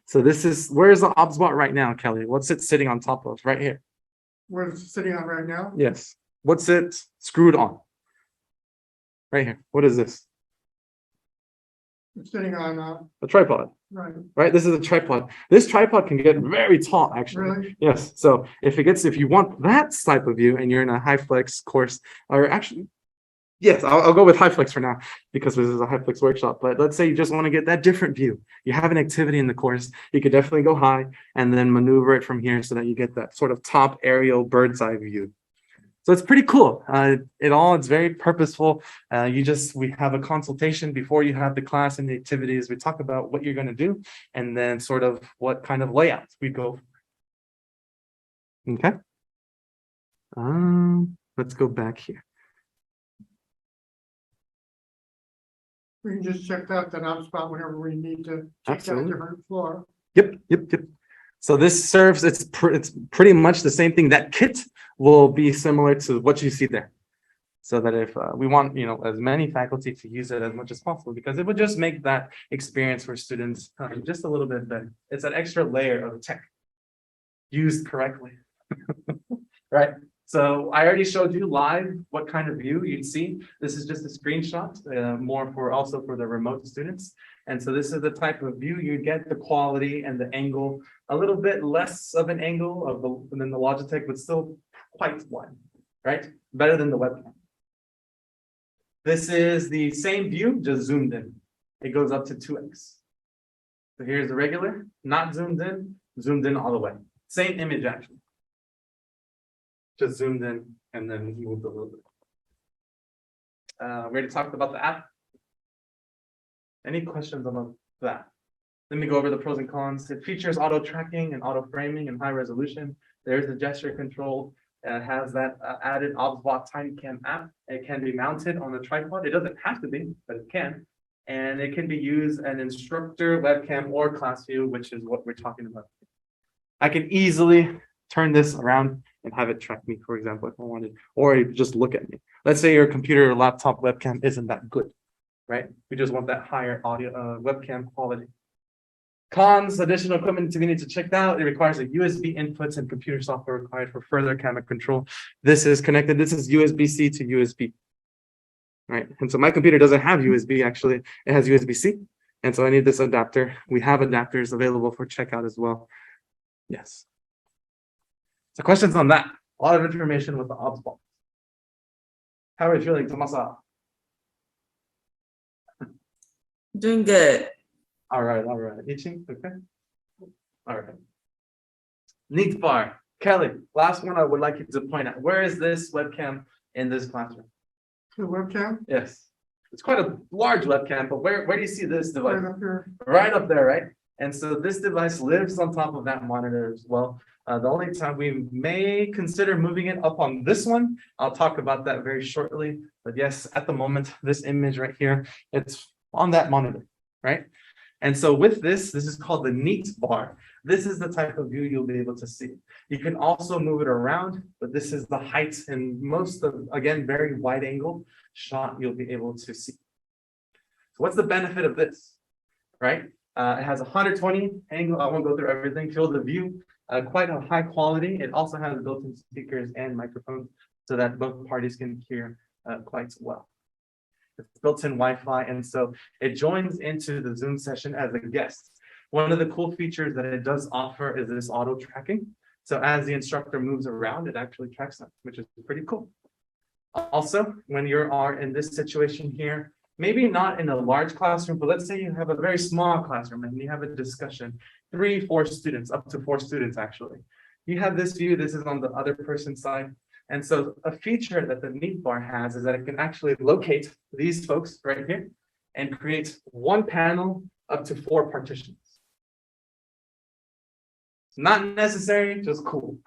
Speaker 5: So this is, where's the OBSBot right now, Kelly? What's it sitting on top of? Right here.
Speaker 3: Where it's sitting on right now?
Speaker 5: Yes. What's it screwed on? Right here. What is this?
Speaker 3: It's sitting on,
Speaker 5: A tripod.
Speaker 3: right,
Speaker 5: Right? This is a tripod. This tripod can get very tall, actually.
Speaker 3: really?
Speaker 5: Yes. So if you want that type of view and you're in a HyFlex course, or actually, yes, I'll go with HyFlex for now because this is a HyFlex workshop. But let's say you just want to get that different view. You have an activity in the course, you could definitely go high and then maneuver it from here so that you get that sort of top aerial bird's eye view. So it's pretty cool. It's very purposeful. We have a consultation before you have the class and the activities. We talk about what you're going to do and then sort of what kind of layouts we go for. Okay. Let's go back here.
Speaker 3: We can just check out that HubSpot whenever we need to check out a
Speaker 5: Absolutely.
Speaker 3: different floor.
Speaker 5: Yep. So this serves, it's pretty much the same thing. That kit will be similar to what you see there. So that if we want, as many faculty to use it as much as possible, because it would just make that experience for students just a little bit better. It's an extra layer of tech used correctly. Right? So I already showed you live what kind of view you'd see. This is just a screenshot, more for the remote students. And so this is the type of view you get, the quality and the angle, a little bit less of an angle than the Logitech, but still quite one, right? Better than the webcam. This is the same view, just zoomed in. It goes up to 2x. So here's the regular, not zoomed in all the way. Same image actually. Just zoomed in and then moved a little bit. We already talked about the app. Any questions about that? Let me go over the pros and cons. It features auto tracking and auto framing and high resolution. There's the gesture control. It has that added OBSBot TinyCam app. It can be mounted on a tripod. It doesn't have to be, but it can. And it can be used an instructor webcam or class view, which is what we're talking about. I can easily turn this around and have it track me, for example, if I wanted, or just look at me. Let's say your computer or laptop webcam isn't that good, right? We just want that higher audio webcam quality. Cons, additional equipment we need to check out. It requires a USB inputs and computer software required for further camera control. This is connected. This is USB-C to USB. Right. And so my computer doesn't have USB, actually. It has USB-C. And so I need this adapter. We have adapters available for checkout as well. Yes. So questions on that. A lot of information with the OBSBot. How are you feeling, Tomasa?
Speaker 4: Doing good.
Speaker 5: All right. Itching? Okay. All right. Neat bar. Kelly, last one I would like you to point out. Where is this webcam in this classroom?
Speaker 3: The webcam,
Speaker 5: Yes. It's quite a large webcam, but where do you see this device?
Speaker 3: right up here.
Speaker 5: Right up there, right? And so this device lives on top of that monitor as well. The only time we may consider moving it up on this one, I'll talk about that very shortly. But yes, at the moment, this image right here, it's on that monitor, right? And so with this is called the neat bar. This is the type of view you'll be able to see. You can also move it around, but this is the height and most of, again, very wide angle shot you'll be able to see. So what's the benefit of this, right? It has 120 angle. I won't go through everything. Field of view, quite a high quality. It also has built-in speakers and microphones so that both parties can hear quite well. It's built-in Wi-Fi, and so it joins into the Zoom session as a guest. One of the cool features that it does offer is this auto tracking. So as the instructor moves around, it actually tracks them, which is pretty cool. Also, when you are in this situation here, maybe not in a large classroom, but let's say you have a very small classroom and you have a discussion, 3-4 students, up to 4 students actually. You have this view, this is on the other person's side. And so a feature that the Neat Bar has is that it can actually locate these folks right here and create one panel up to 4 partitions. Not necessary, just cool.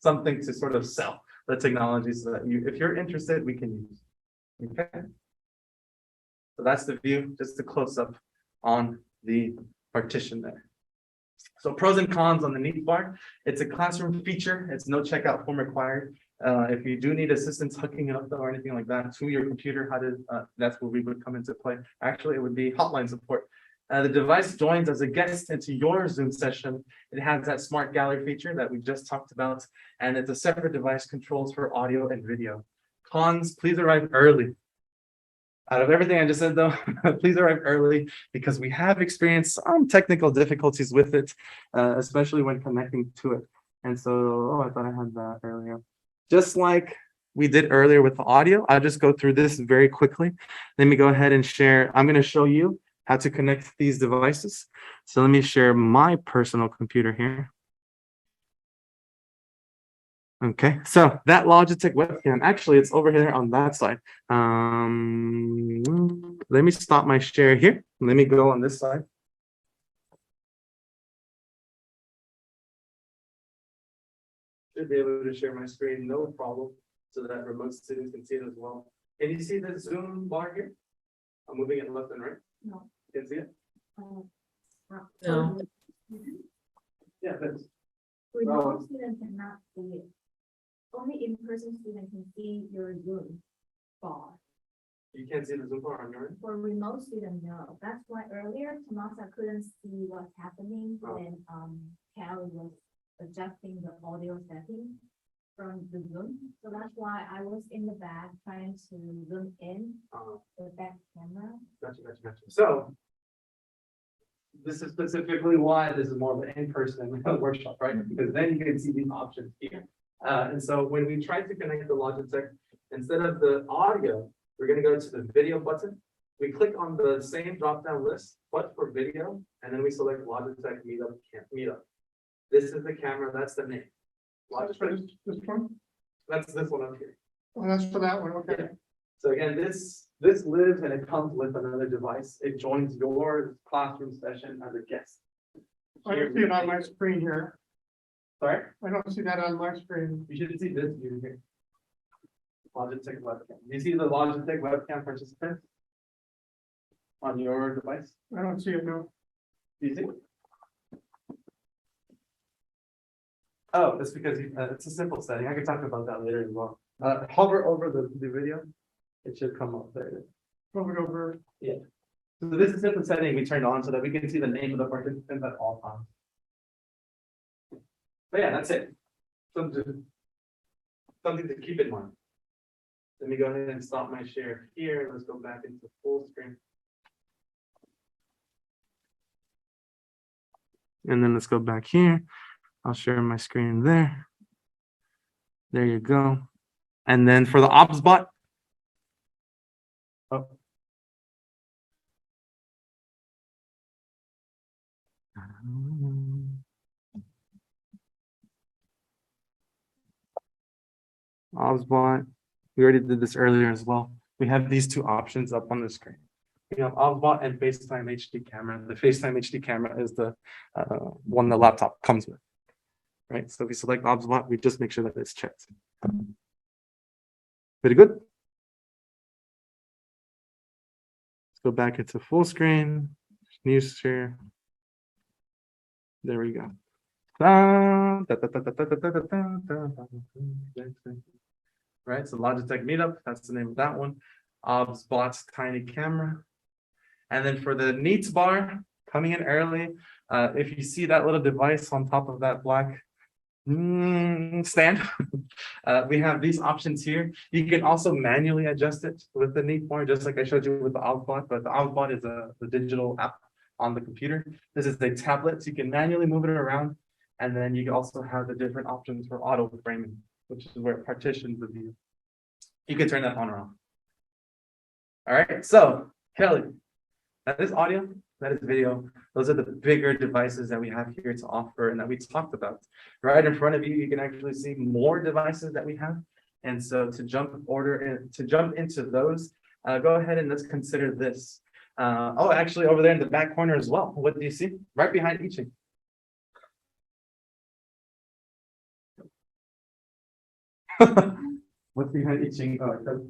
Speaker 5: Something to sort of sell the technology so that you, if you're interested, we can use. Okay. So that's the view, just a close up on the partition there. So pros and cons on the Neat Bar. It's a classroom feature. It's no checkout form required. If you do need assistance hooking it up or anything like that to your computer, that's where we would come into play. Actually, it would be hotline support. The device joins as a guest into your Zoom session. It has that smart gallery feature that we just talked about, and it's a separate device controls for audio and video. Cons, please arrive early. Out of everything I just said though, please arrive early because we have experienced some technical difficulties with it, especially when connecting to it. And so, oh, I thought I had that earlier. Just like we did earlier with the audio, I'll just go through this very quickly. Let me go ahead and share. I'm going to show you how to connect these devices. So let me share my personal computer here. Okay, so that Logitech webcam, actually it's over here on that side. Let me stop my share here. Let me go on this side. Should be able to share my screen, no problem, so that remote students can see it as well. Can you see the Zoom bar here? I'm moving it left and right.
Speaker 2: No.
Speaker 5: Can you see it?
Speaker 4: No.
Speaker 5: Yeah, that's.
Speaker 2: Remote student cannot see it. Only in-person student can see your Zoom bar.
Speaker 5: You can't see the Zoom bar on your end?
Speaker 2: For remote student, no. That's why earlier Tomasa couldn't see what's happening when Callie was adjusting the audio setting from the Zoom. So that's why I was in the back trying to zoom in the back camera.
Speaker 5: Gotcha. So this is specifically why this is more of an in-person workshop, right? Because then you can see these options here. And so when we try to connect the Logitech, instead of the audio, we're going to go to the video button. We click on the same drop-down list, but for video, and then we select Logitech Meetup. This is the camera, that's the name. Logitech.
Speaker 3: This one?
Speaker 5: That's this one up here.
Speaker 3: Oh, that's for that one, okay.
Speaker 5: Yeah. So again, this lives and it comes with another device. It joins your classroom session as a guest.
Speaker 3: I don't see it on my screen here.
Speaker 5: Sorry?
Speaker 3: I don't see that on my screen.
Speaker 5: You should see this view here. Logitech webcam. Do you see the Logitech webcam participant on your device?
Speaker 3: I don't see it, no.
Speaker 5: Do you see it? Oh, that's because it's a simple setting. I can talk about that later as well. Hover over the video. It should come up there.
Speaker 3: Move it over.
Speaker 5: Yeah. So this is simple setting we turned on so that we can see the name of the participant at all times. But yeah, that's it. Something to keep in mind. Let me go ahead and stop my share here. Let's go back into full screen. And then let's go back here. I'll share my screen there. There you go. And then for the ops bot. Oh. Ops bot. We already did this earlier as well. We have these two options up on the screen. We have OBSBot and FaceTime HD camera. The FaceTime HD camera is the one the laptop comes with, right? So if we select OBSBot, we just make sure that it's checked. Very good. Let's go back into full screen, news share. There we go. Right, so Logitech Meetup, that's the name of that one. OBSBot's tiny camera. And then for the Neat Bar, coming in early, if you see that little device on top of that black stand. We have these options here. You can also manually adjust it with the neat form, just like I showed you with the Outbot, but the Outbot is the digital app on the computer. This is a tablet, so you can manually move it around. And then you also have the different options for auto framing, which is where it partitions the view. You can turn that on or off. All right, so Kelly, that is audio, that is video. Those are the bigger devices that we have here to offer and that we talked about. Right in front of you, you can actually see more devices that we have. And so to jump into those, go ahead and let's consider this. Oh, actually over there in the back corner as well. What do you see? Right behind each. What's behind each? Oh,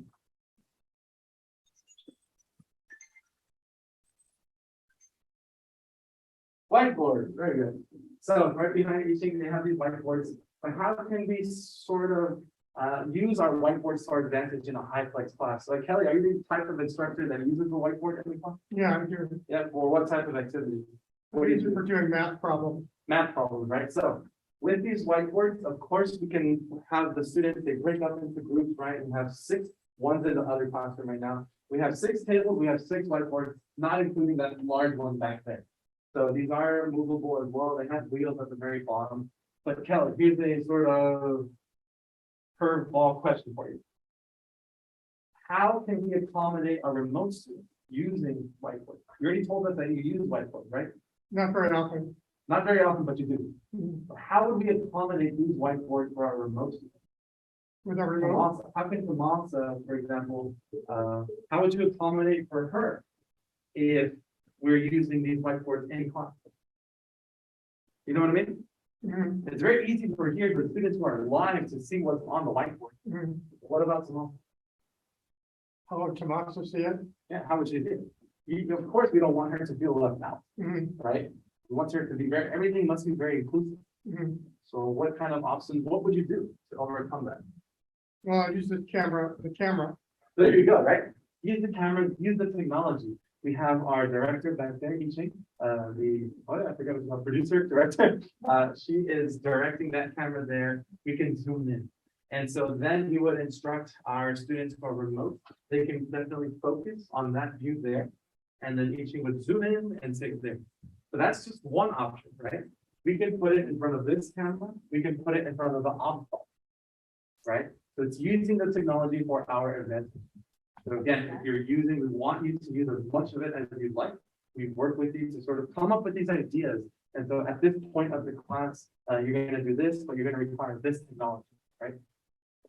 Speaker 5: whiteboard, very good. So right behind each thing, they have these whiteboards. But how can we sort of use our whiteboards to our advantage in a HyFlex class? So, like Kelly, are you the type of instructor that uses the whiteboard every class?
Speaker 3: Yeah, I'm doing,
Speaker 5: Yeah, for what type of activity? What do you do?
Speaker 3: we're doing math problems.
Speaker 5: Math problems, right? So with these whiteboards, of course, we can have the students, they break up into groups, right? And have 6 ones in the other classroom right now. We have 6 tables, we have 6 whiteboards, not including that large one back there. So these are movable as well. They have wheels at the very bottom. But Kelly, here's a sort of curveball question for you. How can we accommodate a remote student using whiteboard? You already told us that you use whiteboard, right?
Speaker 3: Not very often.
Speaker 5: Not very often, but you do. How would we accommodate these whiteboards for our remote students?
Speaker 3: With our remote,
Speaker 5: Tomasa, how can Tomasa, for example, how would you accommodate for her if we're using these whiteboards in class? You know what I mean?
Speaker 3: Mhm,
Speaker 5: It's very easy for here for students who are live to see what's on the whiteboard.
Speaker 3: mhm.
Speaker 5: What about Tomasa?
Speaker 3: How about Tomasa see it?
Speaker 5: Yeah, how would she do? Of course, we don't want her to feel left out,
Speaker 3: Mhm,
Speaker 5: right? We want her to be everything must be very inclusive.
Speaker 3: mhm.
Speaker 5: So what kind of options, what would you do to overcome that?
Speaker 3: Well, I use the camera.
Speaker 5: There you go, right? Use the camera, use the technology. We have our director back there teaching, I forgot what's my producer, director. She is directing that camera there. We can zoom in. And so then we would instruct our students who are remote. They can definitely focus on that view there. And then each would zoom in and sit there. So that's just one option, right? We can put it in front of this camera. We can put it in front of the Outbot, right? So it's using the technology for our advantage. So again, if you're using, we want you to use as much of it as you'd like. We work with you to sort of come up with these ideas. And so at this point of the class, you're going to do this, but you're going to require this technology, right?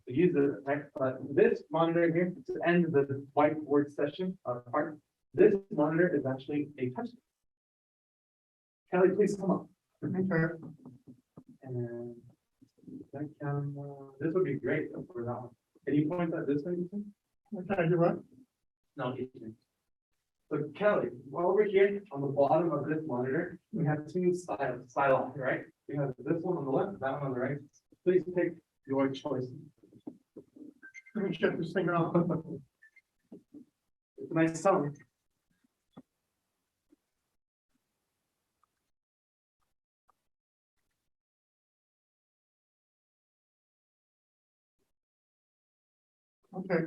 Speaker 5: So use it, right? This monitor here to end the whiteboard session part. This monitor is actually a touch. Kelly, please come up.
Speaker 3: Okay.
Speaker 5: And that camera, this would be great for that one. Can you point that this way? Ethan?
Speaker 3: Okay, do what?
Speaker 5: No, Ethan. So Kelly, over here on the bottom of this monitor, we have 2 styles, right? We have this one on the left, that one on the right. Please pick your choice.
Speaker 3: Let me shut this thing off.
Speaker 5: It's a nice song.
Speaker 3: Okay,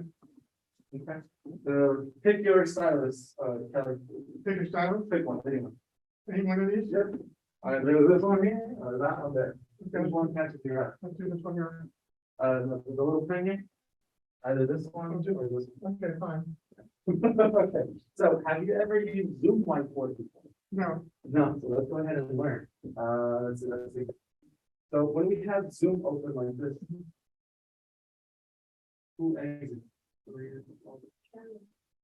Speaker 5: Okay. Pick your stylus, Kelly.
Speaker 3: pick a stylus.
Speaker 5: Pick one, anyone.
Speaker 3: Any one of these?
Speaker 5: Yep. There's this one here, or that one there.
Speaker 3: Okay,
Speaker 5: Which one catches your eye?
Speaker 3: let's do this one here.
Speaker 5: The little thing here? Either this one or this one.
Speaker 3: Okay, fine.
Speaker 5: Okay, so have you ever used Zoom whiteboard before?
Speaker 3: No,
Speaker 5: No, so let's go ahead and learn. Let's see. So when we have Zoom open like this. Who exits?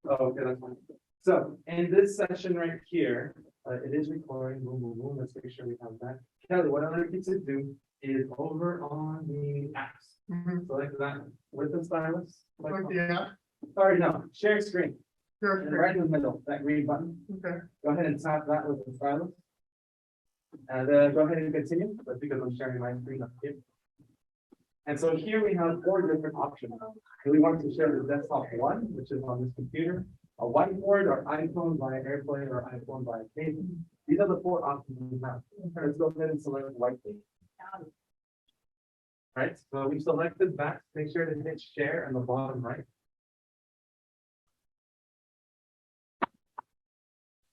Speaker 5: Oh, okay, that's fine. So in this session right here, it is recording. Boom, boom, boom. Let's make sure we have that. Kelly, what I'd like you to do is over on the apps.
Speaker 3: mhm.
Speaker 5: Select that with the stylus.
Speaker 3: Like the app.
Speaker 5: Sorry, no, share screen.
Speaker 3: Sure,
Speaker 5: And
Speaker 3: sure.
Speaker 5: right in the middle, that green button.
Speaker 3: Okay,
Speaker 5: Go ahead and tap that with the stylus. And then go ahead and continue. That's because I'm sharing my screen up here. And so here we have 4 different options. So we want to share the desktop 1, which is on this computer, a whiteboard or iPhone via AirPlay or iPhone via cable. These are the 4 options we have. Let's go ahead and select whiteboard. Right, so we selected that, make sure to hit share in the bottom right.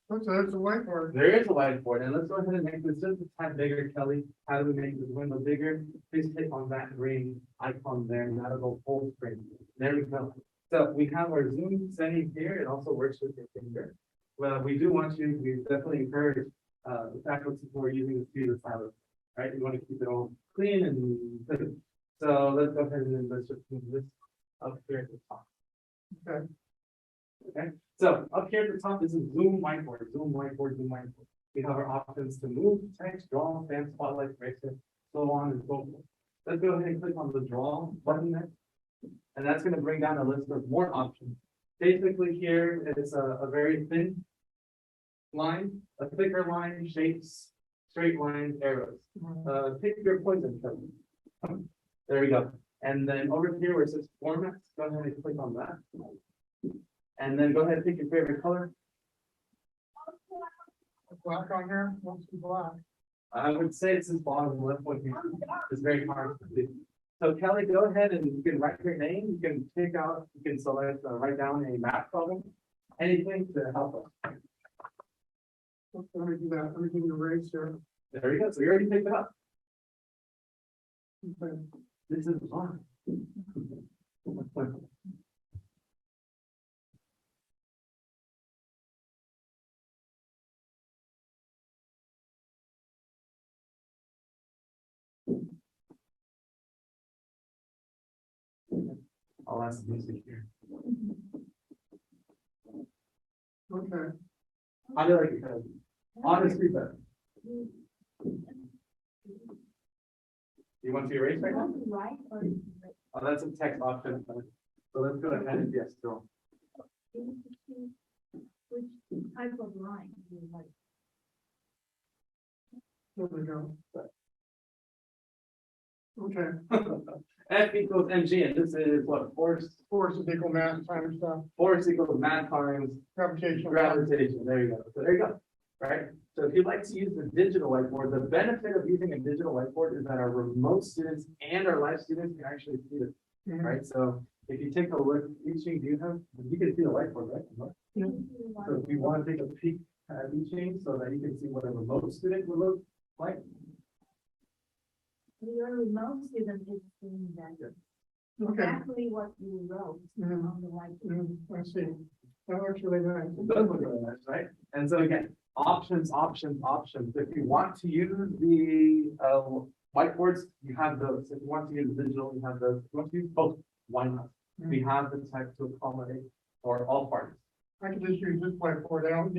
Speaker 3: So there's a whiteboard.
Speaker 5: There is a whiteboard, and let's go ahead and make this just a tad bigger, Kelly. How do we make this window bigger? Please click on that green icon there, and that'll go full screen. There we go. So we have our Zoom setting here. It also works with your finger. Well, we definitely encourage the faculty who are using the student stylus, right? You want to keep it all clean and clean. So let's go ahead and let's just move this up here at the top.
Speaker 3: Okay.
Speaker 5: Okay, so up here at the top, this is Zoom whiteboard, Zoom whiteboard, Zoom whiteboard. We have our options to move, text, draw, fan, spotlight, eraser, so on and so forth. Let's go ahead and click on the draw button there. And that's going to bring down a list of more options. Basically here, it's a very thin line, a thicker line, shapes, straight lines, arrows. Pick your poison color. There we go. And then over here where it says formats, go ahead and click on that. And then go ahead and pick your favorite color.
Speaker 3: Black on here, what's the black?
Speaker 5: I would say it's this bottom left one here. It's very hard to see. So Kelly, go ahead and you can write your name. You can pick out, you can select, write down a math problem, anything to help us.
Speaker 3: Let me do that, let me do the race here.
Speaker 5: There we go. So you already picked it up.
Speaker 3: Okay.
Speaker 5: This is fun. I'll ask the music here.
Speaker 3: Okay.
Speaker 5: How do you like it, Kelly? Honest feedback. You want to erase right now?
Speaker 2: Right or
Speaker 5: Oh, that's a text option. So let's go ahead and yes, go.
Speaker 2: which type of line do you like?
Speaker 3: There we go. Okay.
Speaker 5: F equals mg, and this is what force
Speaker 3: Force is equal mass times
Speaker 5: force equals mass times
Speaker 3: gravitational.
Speaker 5: gravitation. There you go. So there you go. Right. So if you'd like to use the digital whiteboard, the benefit of using a digital whiteboard is that our remote students and our live students can actually see it.
Speaker 3: Mhm.
Speaker 5: Right. So if you take a look, eaching, do you can see the whiteboard, right?
Speaker 3: Yeah.
Speaker 5: So if you want to take a peek at eaching so that you can see what a remote student would look like.
Speaker 2: Your remote student is seeing that
Speaker 3: Okay.
Speaker 2: exactly what you wrote
Speaker 3: Mhm.
Speaker 2: on the whiteboard.
Speaker 3: I see. That looks really nice.
Speaker 5: It does look really nice, right? And so again, options. If you want to use the whiteboards, you have those. If you want to use digital, you have those. If you want to use both, why not? We have the type to accommodate for all parties.
Speaker 3: I can just use this whiteboard. I don't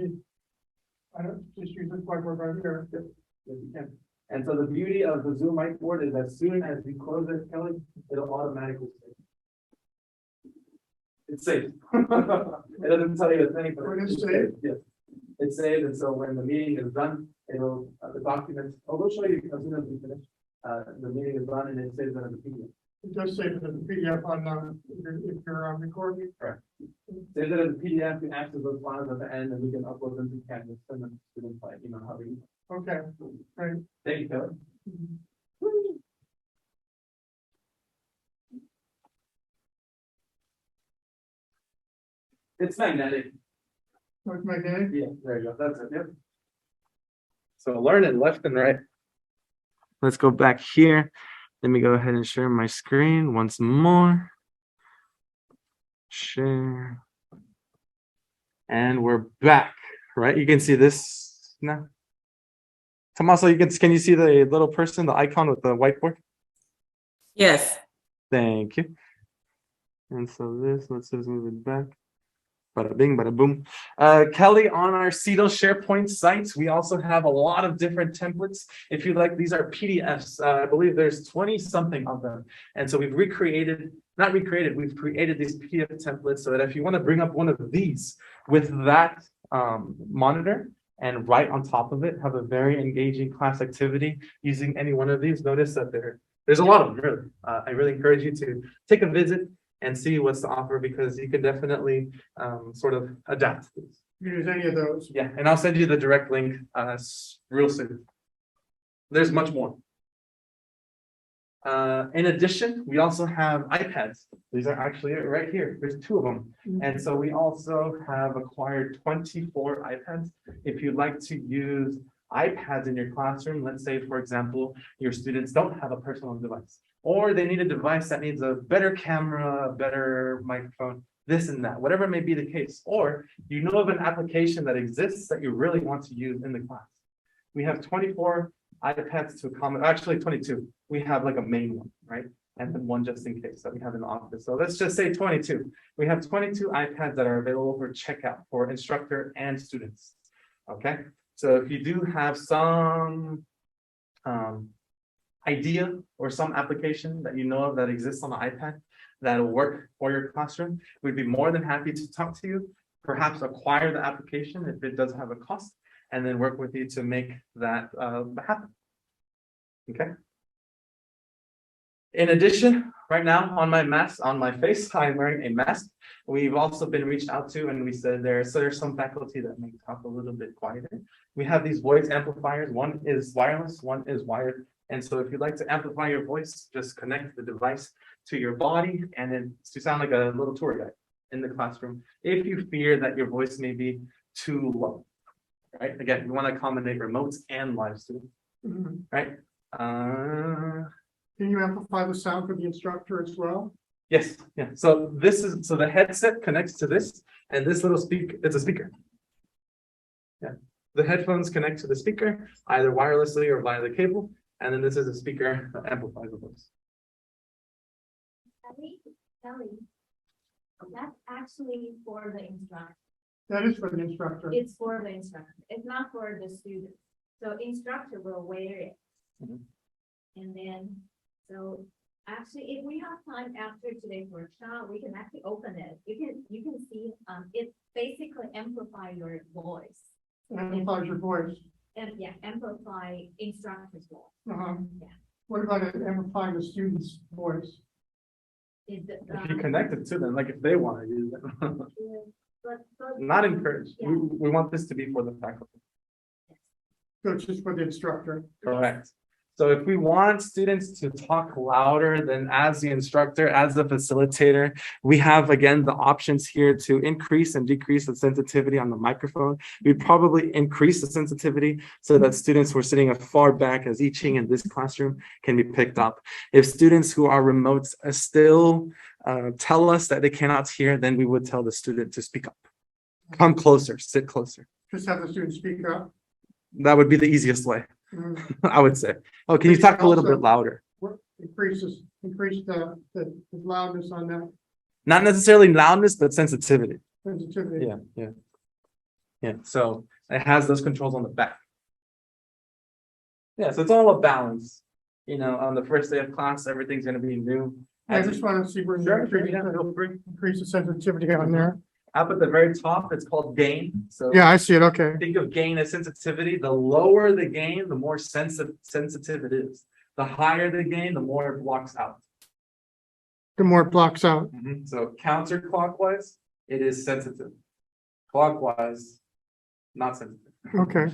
Speaker 3: just use this whiteboard right here.
Speaker 5: Yes, you can. And so the beauty of the Zoom whiteboard is as soon as we close it, Kelly, it'll automatically save. It's saved. It doesn't tell you it's anything.
Speaker 3: Oh, it is saved?
Speaker 5: Yes. It's saved, and so when the meeting is done, it'll, the documents, we'll show you as soon as we finish. The meeting is done and it saves it as a PDF.
Speaker 3: It does save it as a PDF on, if you're recording.
Speaker 5: Saves it as a PDF, you access those files at the end, and we can upload them to Canvas, send them to them, like, you know, how we.
Speaker 3: Okay, great.
Speaker 5: Thank you, Kelly. It's magnetic.
Speaker 3: What's my name?
Speaker 5: Yeah, there you go. That's it. Yep. So learning left and right. Let's go back here. Let me go ahead and share my screen once more. Share. And we're back, right? You can see this now. Tommaso, can you see the little person, the icon with the whiteboard?
Speaker 4: Yes.
Speaker 5: Thank you. And so let's just move it back. Bada bing, bada boom. Kelly, on our CETO SharePoint sites, we also have a lot of different templates. If you like, these are PDFs. I believe there's 20 something of them. And so we've we've created these PDF templates so that if you want to bring up one of these with that monitor and right on top of it, have a very engaging class activity using any one of these. Notice that there's a lot of them, really. I really encourage you to take a visit and see what's to offer, because you can definitely sort of adapt to these.
Speaker 3: You can use any of those.
Speaker 5: Yeah, and I'll send you the direct link real soon. There's much more. In addition, we also have iPads. These are actually right here. There's 2 of them. And so we also have acquired 24 iPads. If you'd like to use iPads in your classroom, let's say, for example, your students don't have a personal device, or they need a device that needs a better camera, a better microphone, this and that, whatever may be the case, or you know of an application that exists that you really want to use in the class. We have 24 iPads to accommodate, actually 22. We have like a main one, right? And then one just in case that we have in the office. So let's just say 22. We have 22 iPads that are available for checkout for instructor and students. Okay, so if you do have some idea or some application that you know of that exists on the iPad that'll work for your classroom, we'd be more than happy to talk to you, perhaps acquire the application if it does have a cost, and then work with you to make that happen. Okay. In addition, right now on my mask, on my face, I'm wearing a mask. We've also been reached out to, and we said there's some faculty that may talk a little bit quieter. We have these voice amplifiers. One is wireless, one is wired. And so if you'd like to amplify your voice, just connect the device to your body and then to sound like a little tour guide in the classroom. If you fear that your voice may be too low, right? Again, we want to accommodate remotes and live students, right?
Speaker 3: Can you amplify the sound for the instructor as well?
Speaker 5: Yes, yeah. So the headset connects to this, and this little speaker, it's a speaker. Yeah. The headphones connect to the speaker, either wirelessly or via the cable, and then this is a speaker that amplifies the voice.
Speaker 2: Kelly, that's actually for the instructor.
Speaker 3: That is for the instructor.
Speaker 2: It's for the instructor. It's not for the student. So instructor will wear it.
Speaker 5: Mhm.
Speaker 2: And then, so actually, if we have time after today's workshop, we can actually open it. You can see, it basically amplify your voice.
Speaker 3: It amplifies your voice.
Speaker 2: And yeah, amplify instructor's voice.
Speaker 3: Uh-huh.
Speaker 2: Yeah.
Speaker 3: What about amplifying the student's voice?
Speaker 2: Is it,
Speaker 5: If you connect it to them, like if they want to use it,
Speaker 2: but
Speaker 5: not encouraged.
Speaker 2: Yeah.
Speaker 5: We want this to be for the faculty.
Speaker 3: So it's just for the instructor.
Speaker 5: Correct. So if we want students to talk louder than as the instructor, as the facilitator, we have, again, the options here to increase and decrease the sensitivity on the microphone. We probably increase the sensitivity so that students who are sitting as far back as teaching in this classroom can be picked up. If students who are remote still tell us that they cannot hear, then we would tell the student to speak up. Come closer, sit closer.
Speaker 3: Just have the student speak up.
Speaker 5: That would be the easiest way,
Speaker 3: Mm.
Speaker 5: I would say. Oh, can you talk a little bit louder?
Speaker 3: Increase the loudness on that
Speaker 5: Not necessarily loudness, but sensitivity.
Speaker 3: sensitivity.
Speaker 5: Yeah. So it has those controls on the back. Yeah, so it's all a balance. You know, on the first day of class, everything's gonna be new.
Speaker 3: I just want to see where
Speaker 5: Sure,
Speaker 3: you
Speaker 5: yeah, feel free.
Speaker 3: increase the sensitivity on there.
Speaker 5: Up at the very top, it's called gain. So
Speaker 3: Yeah, I see it. Okay.
Speaker 5: think of gain as sensitivity. The lower the gain, the more sensitive it is. The higher the gain, the more it blocks out.
Speaker 3: The more it blocks out.
Speaker 5: So counterclockwise, it is sensitive. Clockwise, not sensitive.
Speaker 3: Okay.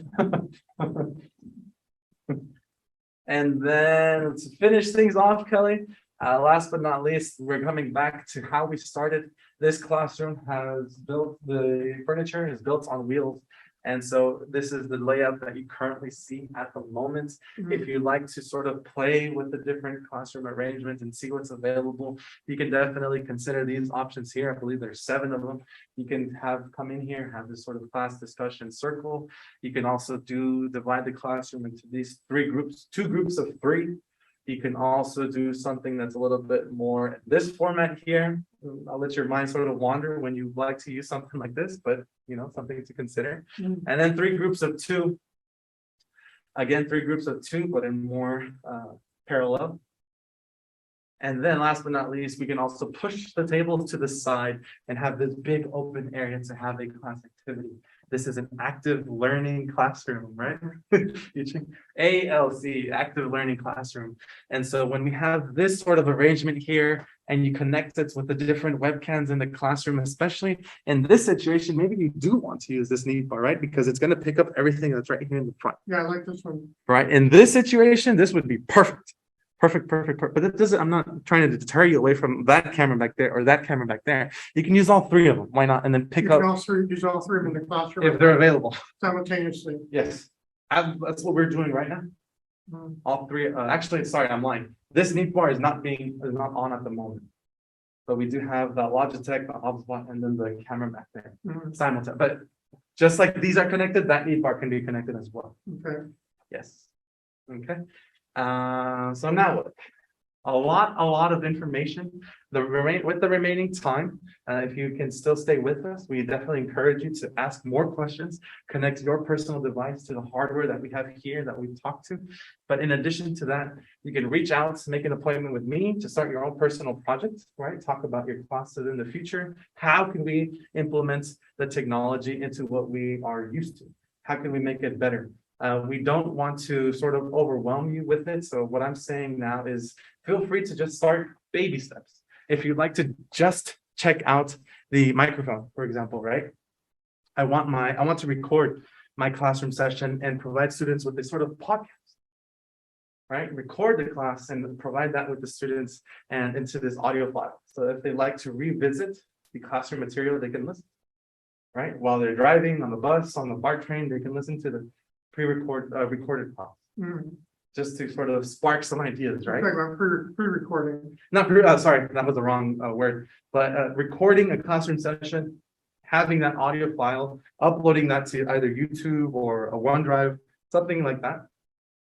Speaker 5: And then to finish things off, Kelly, last but not least, we're coming back to how we started. This classroom has built, the furniture is built on wheels. And so this is the layout that you currently see at the moment. If you'd like to sort of play with the different classroom arrangements and see what's available, you can definitely consider these options here. I believe there's 7 of them. You can come in here, have this sort of class discussion circle. You can also divide the classroom into these 3 groups, 2 groups of 3. You can also do something that's a little bit more this format here. I'll let your mind sort of wander when you like to use something like this, but you know, something to consider. And then 3 groups of 2. Again, 3 groups of 2, but in more parallel. And then last but not least, we can also push the tables to the side and have this big open area to have a class activity. This is an active learning classroom, right? ALC, active learning classroom. And so when we have this sort of arrangement here and you connect it with the different webcams in the classroom, especially in this situation, maybe you do want to use this neat bar, right? Because it's going to pick up everything that's right here in the front.
Speaker 3: Yeah, I like this one.
Speaker 5: Right? In this situation, this would be perfect. Perfect. But that doesn't, I'm not trying to deter you away from that camera back there or that camera back there. You can use all three of them. Why not? And then pick
Speaker 3: You can
Speaker 5: up
Speaker 3: also use all three of them in the
Speaker 5: if
Speaker 3: classroom
Speaker 5: they're available.
Speaker 3: simultaneously.
Speaker 5: Yes. That's what we're doing right now.
Speaker 3: Mm.
Speaker 5: All three, actually, sorry, I'm lying. This neat bar is not on at the moment. But we do have the Logitech, the HubSpot, and then the camera back there
Speaker 3: Mm.
Speaker 5: simultaneously. But just like these are connected, that neat bar can be connected as well.
Speaker 3: Okay.
Speaker 5: Yes. Okay. So now what? A lot of information. With the remaining time, if you can still stay with us, we definitely encourage you to ask more questions, connect your personal device to the hardware that we have here that we've talked to. But in addition to that, you can reach out to make an appointment with me to start your own personal project, right? Talk about your classes in the future. How can we implement the technology into what we are used to? How can we make it better? We don't want to sort of overwhelm you with it. So what I'm saying now is feel free to just start baby steps. If you'd like to just check out the microphone, for example, right? I want to record my classroom session and provide students with this sort of podcast, right? Record the class and provide that with the students and into this audio file. So if they like to revisit the classroom material, they can listen, right? While they're driving on the bus, on the BART train, they can listen to the recorded class.
Speaker 3: Mm.
Speaker 5: Just to sort of spark some ideas, right?
Speaker 3: Talking about pre-recording.
Speaker 5: Not sorry, that was the wrong word, but recording a classroom session, having that audio file, uploading that to either YouTube or a OneDrive, something like that.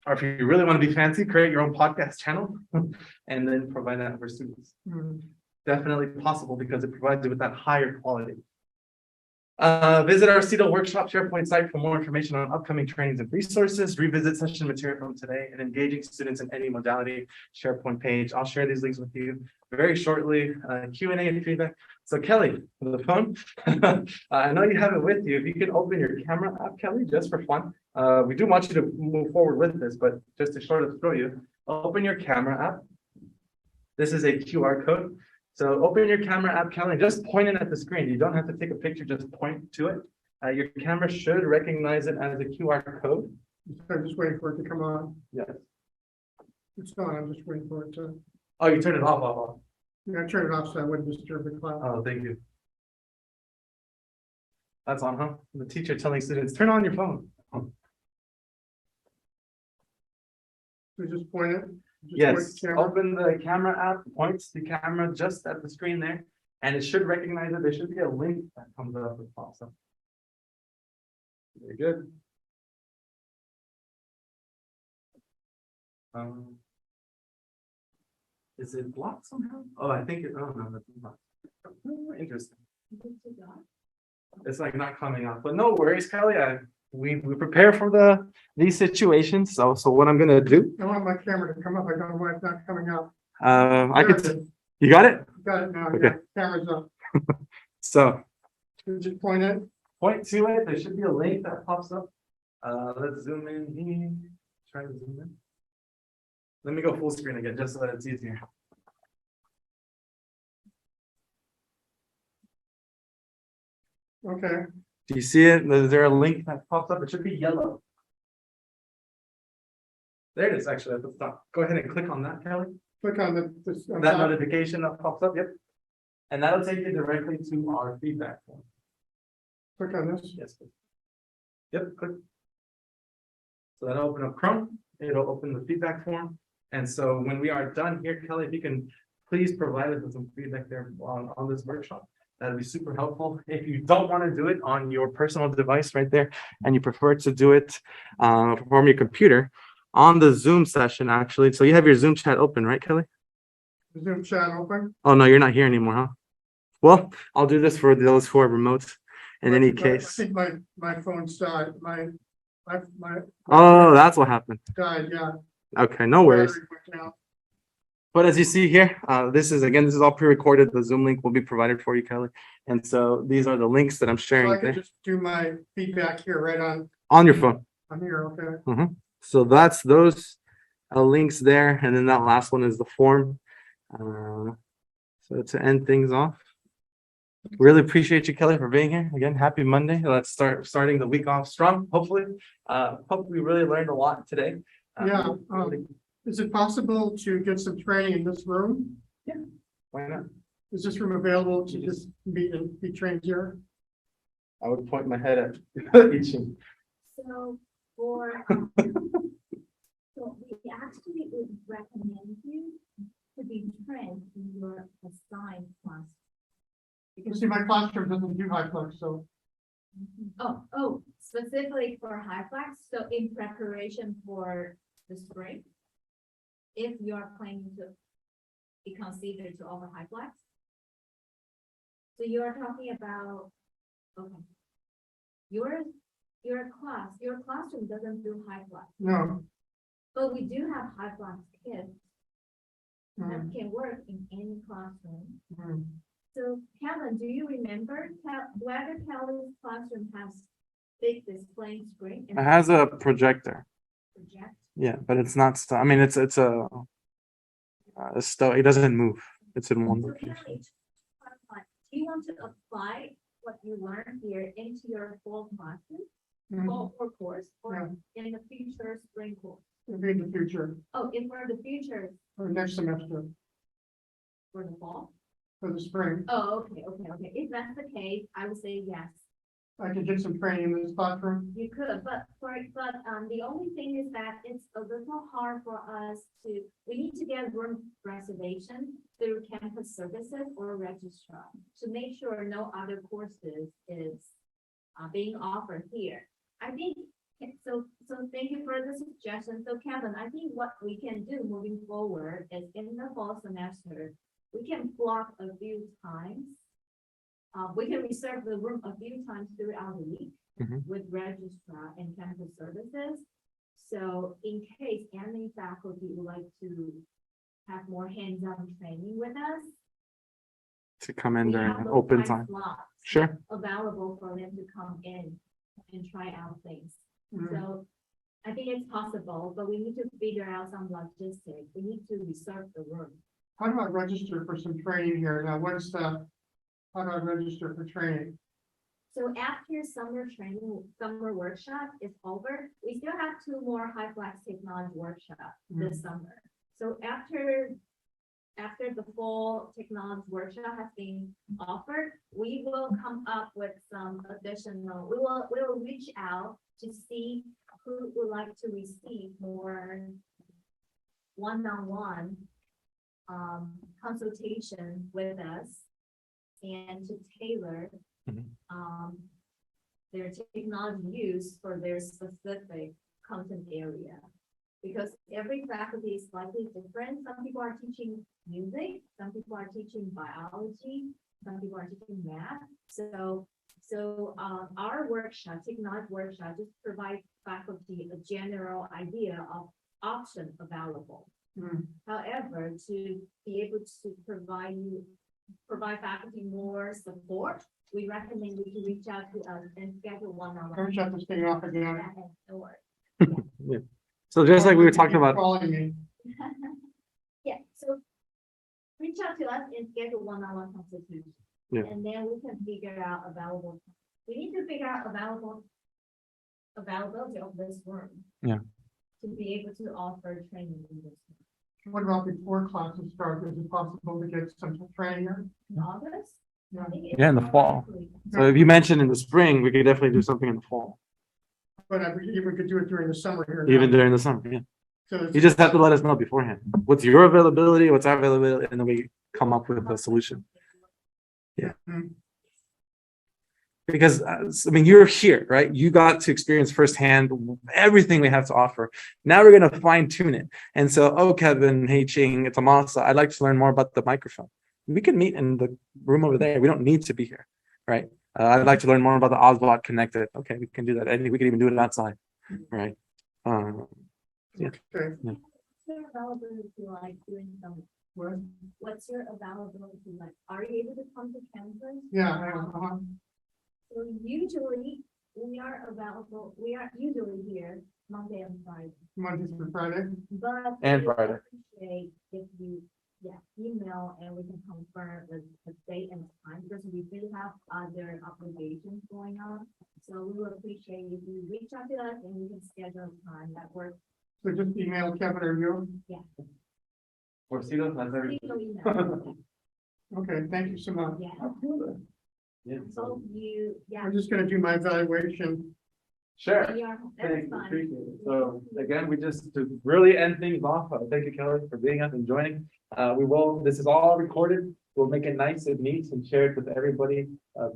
Speaker 5: Or if you really want to be fancy, create your own podcast channel and then provide that for students.
Speaker 3: Mm.
Speaker 5: Definitely possible because it provides you with that higher quality. Visit our CETO workshop SharePoint site for more information on upcoming trainings and resources. Revisit session material from today and engaging students in any modality SharePoint page. I'll share these links with you very shortly. Q&A and feedback. So Kelly, on the phone, I know you have it with you. If you can open your camera app, Kelly, just for fun. We do want you to move forward with this, but just to sort of throw you, open your camera app. This is a QR code. So open your camera app, Kelly, and just point it at the screen. You don't have to take a picture, just point to it. Your camera should recognize it as a QR code.
Speaker 3: I'm just waiting for it to come on.
Speaker 5: Yes.
Speaker 3: It's on, I'm just waiting for it to,
Speaker 5: Oh, you turned it off.
Speaker 3: yeah, I turn it off so I wouldn't disturb the class.
Speaker 5: Oh, thank you. That's on, huh? The teacher telling students, turn on your phone.
Speaker 3: So just point it. Just point
Speaker 5: Yes,
Speaker 3: the camera.
Speaker 5: open the camera app, points the camera just at the screen there, and it should recognize it. There should be a link that comes up and pops up. Very good. Is it blocked somehow? Oh, I think it, oh no, that's not. Interesting. It's like not coming up, but no worries, Kelly. We prepare for these situations. So what I'm gonna do,
Speaker 3: I want my camera to come up. I don't know why it's not coming up.
Speaker 5: I
Speaker 3: There it
Speaker 5: could,
Speaker 3: is.
Speaker 5: you got it?
Speaker 3: Got it now.
Speaker 5: Okay.
Speaker 3: Yeah, camera's up.
Speaker 5: So
Speaker 3: You just point it.
Speaker 5: point to it. There should be a link that pops up. Let's zoom in here. Try to zoom in. Let me go full screen again, just so that it's easier.
Speaker 3: Okay.
Speaker 5: Do you see it? Is there a link that pops up? It should be yellow. There it is, actually, at the top. Go ahead and click on that, Kelly.
Speaker 3: Click on this. on
Speaker 5: That
Speaker 3: top.
Speaker 5: notification that pops up, yep. And that'll take you directly to our feedback form.
Speaker 3: Click on this.
Speaker 5: Yes. Please. Yep, click. So that'll open up Chrome. It'll open the feedback form. And so when we are done here, Kelly, if you can please provide us with some feedback there on this workshop. That'd be super helpful. If you don't want to do it on your personal device right there, and you prefer to do it from your computer on the Zoom session, actually. So you have your Zoom chat open, right, Kelly?
Speaker 3: Zoom chat open.
Speaker 5: Oh, no, you're not here anymore, huh? Well, I'll do this for those who are remote in any
Speaker 3: But
Speaker 5: case.
Speaker 3: I think my phone died. My
Speaker 5: Oh, that's what happened.
Speaker 3: died, yeah.
Speaker 5: Okay, no worries.
Speaker 3: Battery went down.
Speaker 5: But as you see here, this is all pre-recorded. The Zoom link will be provided for you, Kelly. And so these are the links that I'm
Speaker 3: So
Speaker 5: sharing
Speaker 3: I can
Speaker 5: there
Speaker 3: just do my feedback here right
Speaker 5: on your phone.
Speaker 3: on here, okay?
Speaker 5: So that's those links there. And then that last one is the form. So to end things off, really appreciate you, Kelly, for being here. Again, happy Monday. Let's starting the week off strong, hopefully. Hope we really learned a lot today.
Speaker 3: Yeah, Is it possible to get some training in this room?
Speaker 5: Why not?
Speaker 3: Is this room available to just meet and be trained here?
Speaker 5: I would point my head at each.
Speaker 2: So for, so we actually would recommend you to be trained in your assigned class.
Speaker 3: You see, my classroom doesn't do HyFlex, so
Speaker 2: Oh, specifically for HyFlex, so in preparation for the spring, if you are planning to be considered to offer HyFlex. So you are talking about, okay. Your classroom doesn't do HyFlex,
Speaker 3: no.
Speaker 2: but we do have HyFlex kids that
Speaker 3: Mm,
Speaker 2: can work in any classroom.
Speaker 3: mm.
Speaker 2: So Kevin, do you remember whether Kelly's classroom has big display screen? and
Speaker 5: It has a projector.
Speaker 2: project?
Speaker 5: Yeah, but it's not. I mean, it's a. It doesn't move. It's in one
Speaker 2: So
Speaker 5: location.
Speaker 2: Kelly, do you want to apply what you learned here into your fall classes,
Speaker 3: Mm.
Speaker 2: fall course, or in the future spring course?
Speaker 3: It'll be in the future,
Speaker 2: Oh, in for the future,
Speaker 3: or next semester,
Speaker 2: for the fall?
Speaker 3: for the spring.
Speaker 2: Oh, okay. If that's the case, I would say yes.
Speaker 3: I could get some training in this classroom.
Speaker 2: You could, but the only thing is that it's a little hard for us we need to get room reservation through campus services or registrar to make sure no other courses is being offered here. I think, so thank you for the suggestion. So Kevin, I think what we can do moving forward is in the fall semester, we can block a few times. We can reserve the room a few times throughout the week
Speaker 5: Mhm.
Speaker 2: with registrar and campus services. So in case any faculty would like to have more hands-on training with us,
Speaker 5: To come in
Speaker 2: we
Speaker 5: during
Speaker 2: have those
Speaker 5: open
Speaker 2: time
Speaker 5: time.
Speaker 2: slots
Speaker 5: Sure.
Speaker 2: available for them to come in and try out things.
Speaker 3: Mm.
Speaker 2: So I think it's possible, but we need to figure out some logistics. We need to reserve the room.
Speaker 3: How do I register for some training here? Now, how do I register for training?
Speaker 2: So after summer workshop is over, we still have 2 more HyFlex technology workshops this summer. So after the fall technology workshop has been offered, we will come up with some additional, we will reach out to see who would like to receive more one-on-one consultation with us and to tailor
Speaker 5: Mhm.
Speaker 2: their technology use for their specific content area. Because every faculty is slightly different. Some people are teaching music, some people are teaching biology, some people are teaching math. So our workshop, technology workshop, just provide faculty a general idea of options available.
Speaker 3: Mm.
Speaker 2: However, to be able to provide faculty more support, we recommend you to reach out to us and schedule one-on-one.
Speaker 3: I'll shut this thing off again.
Speaker 2: That has no work.
Speaker 5: Yeah. So just like we were talking
Speaker 3: Keep
Speaker 5: about.
Speaker 3: Calling me.
Speaker 2: Yeah, so reach out to us and schedule one-on-one consultation.
Speaker 5: Yeah.
Speaker 2: And then we can figure out we need to figure out availability of this room.
Speaker 5: Yeah.
Speaker 2: To be able to offer training in this room.
Speaker 3: What about before classes start? Is it possible to get some training here?
Speaker 2: In August. I
Speaker 3: Yeah.
Speaker 2: think it's
Speaker 5: Yeah, in the
Speaker 2: more
Speaker 5: fall.
Speaker 2: likely.
Speaker 5: So if you mentioned in the spring, we could definitely do something in the fall,
Speaker 3: But we even could do it during the summer here.
Speaker 5: even
Speaker 3: now.
Speaker 5: during the summer. Yeah.
Speaker 3: So it's-
Speaker 5: You just have to let us know beforehand. What's your availability? What's our availability? And then we come up with a solution.
Speaker 3: Mm.
Speaker 5: Because I mean, you're here, right? You got to experience firsthand everything we have to offer. Now we're going to fine tune it. And so, oh, Kevin, hey, Ching, it's Amasa. I'd like to learn more about the microphone. We can meet in the room over there. We don't need to be here, right? I'd like to learn more about the Osbot connected. Okay, we can do that. I think we can even do it outside, right? Yeah.
Speaker 3: Okay.
Speaker 2: What's your availability like doing some?
Speaker 3: What?
Speaker 2: What's your availability like? Are you able to come to campus?
Speaker 3: Yeah, I am.
Speaker 2: So usually we are available, we are usually here Monday and Friday,
Speaker 3: Monday through Friday.
Speaker 2: but.
Speaker 5: And
Speaker 2: we would
Speaker 5: Friday.
Speaker 2: Appreciate if you, email and we can confirm the date and time, because we do have other obligations going on. So we will appreciate if you reach out to us and we can schedule a time that works
Speaker 3: So just email Kevin or you.
Speaker 5: Or see those, that's everything.
Speaker 2: Please let me know.
Speaker 3: Okay, thank you so much.
Speaker 2: Yeah,
Speaker 5: Yeah, so,
Speaker 2: hope you, yeah.
Speaker 3: I'm just gonna do my evaluation.
Speaker 5: sure.
Speaker 2: That's
Speaker 5: Thanks,
Speaker 2: fine.
Speaker 5: appreciate it. So again, we just to really end things off, thank you, Kelly, for being us and joining. This is all recorded. We'll make it nice and neat and share it with everybody,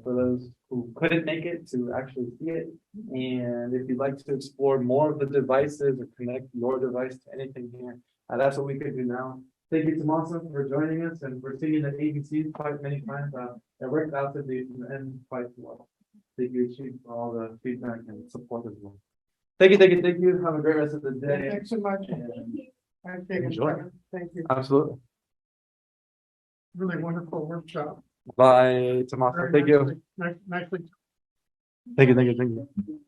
Speaker 5: for those who couldn't make it to actually see it. And if you'd like to explore more of the devices or connect your device to anything here, that's what we could do now. Thank you, Tomasa, for joining us and for singing the ABCs quite many times. It worked out to the end quite well. Thank you, Chief, for all the feedback and support as well. Thank you, thank you, thank you. Have a great rest of the day.
Speaker 3: Thanks so much.
Speaker 2: Thank you.
Speaker 3: Thanks, Kevin.
Speaker 5: Enjoy.
Speaker 3: Thank you.
Speaker 5: Absolutely.
Speaker 3: Really wonderful workshop.
Speaker 5: Bye, Tomasa.
Speaker 3: Very
Speaker 5: Thank you.
Speaker 3: nicely- Nicely.
Speaker 5: Thank you, thank you, thank you.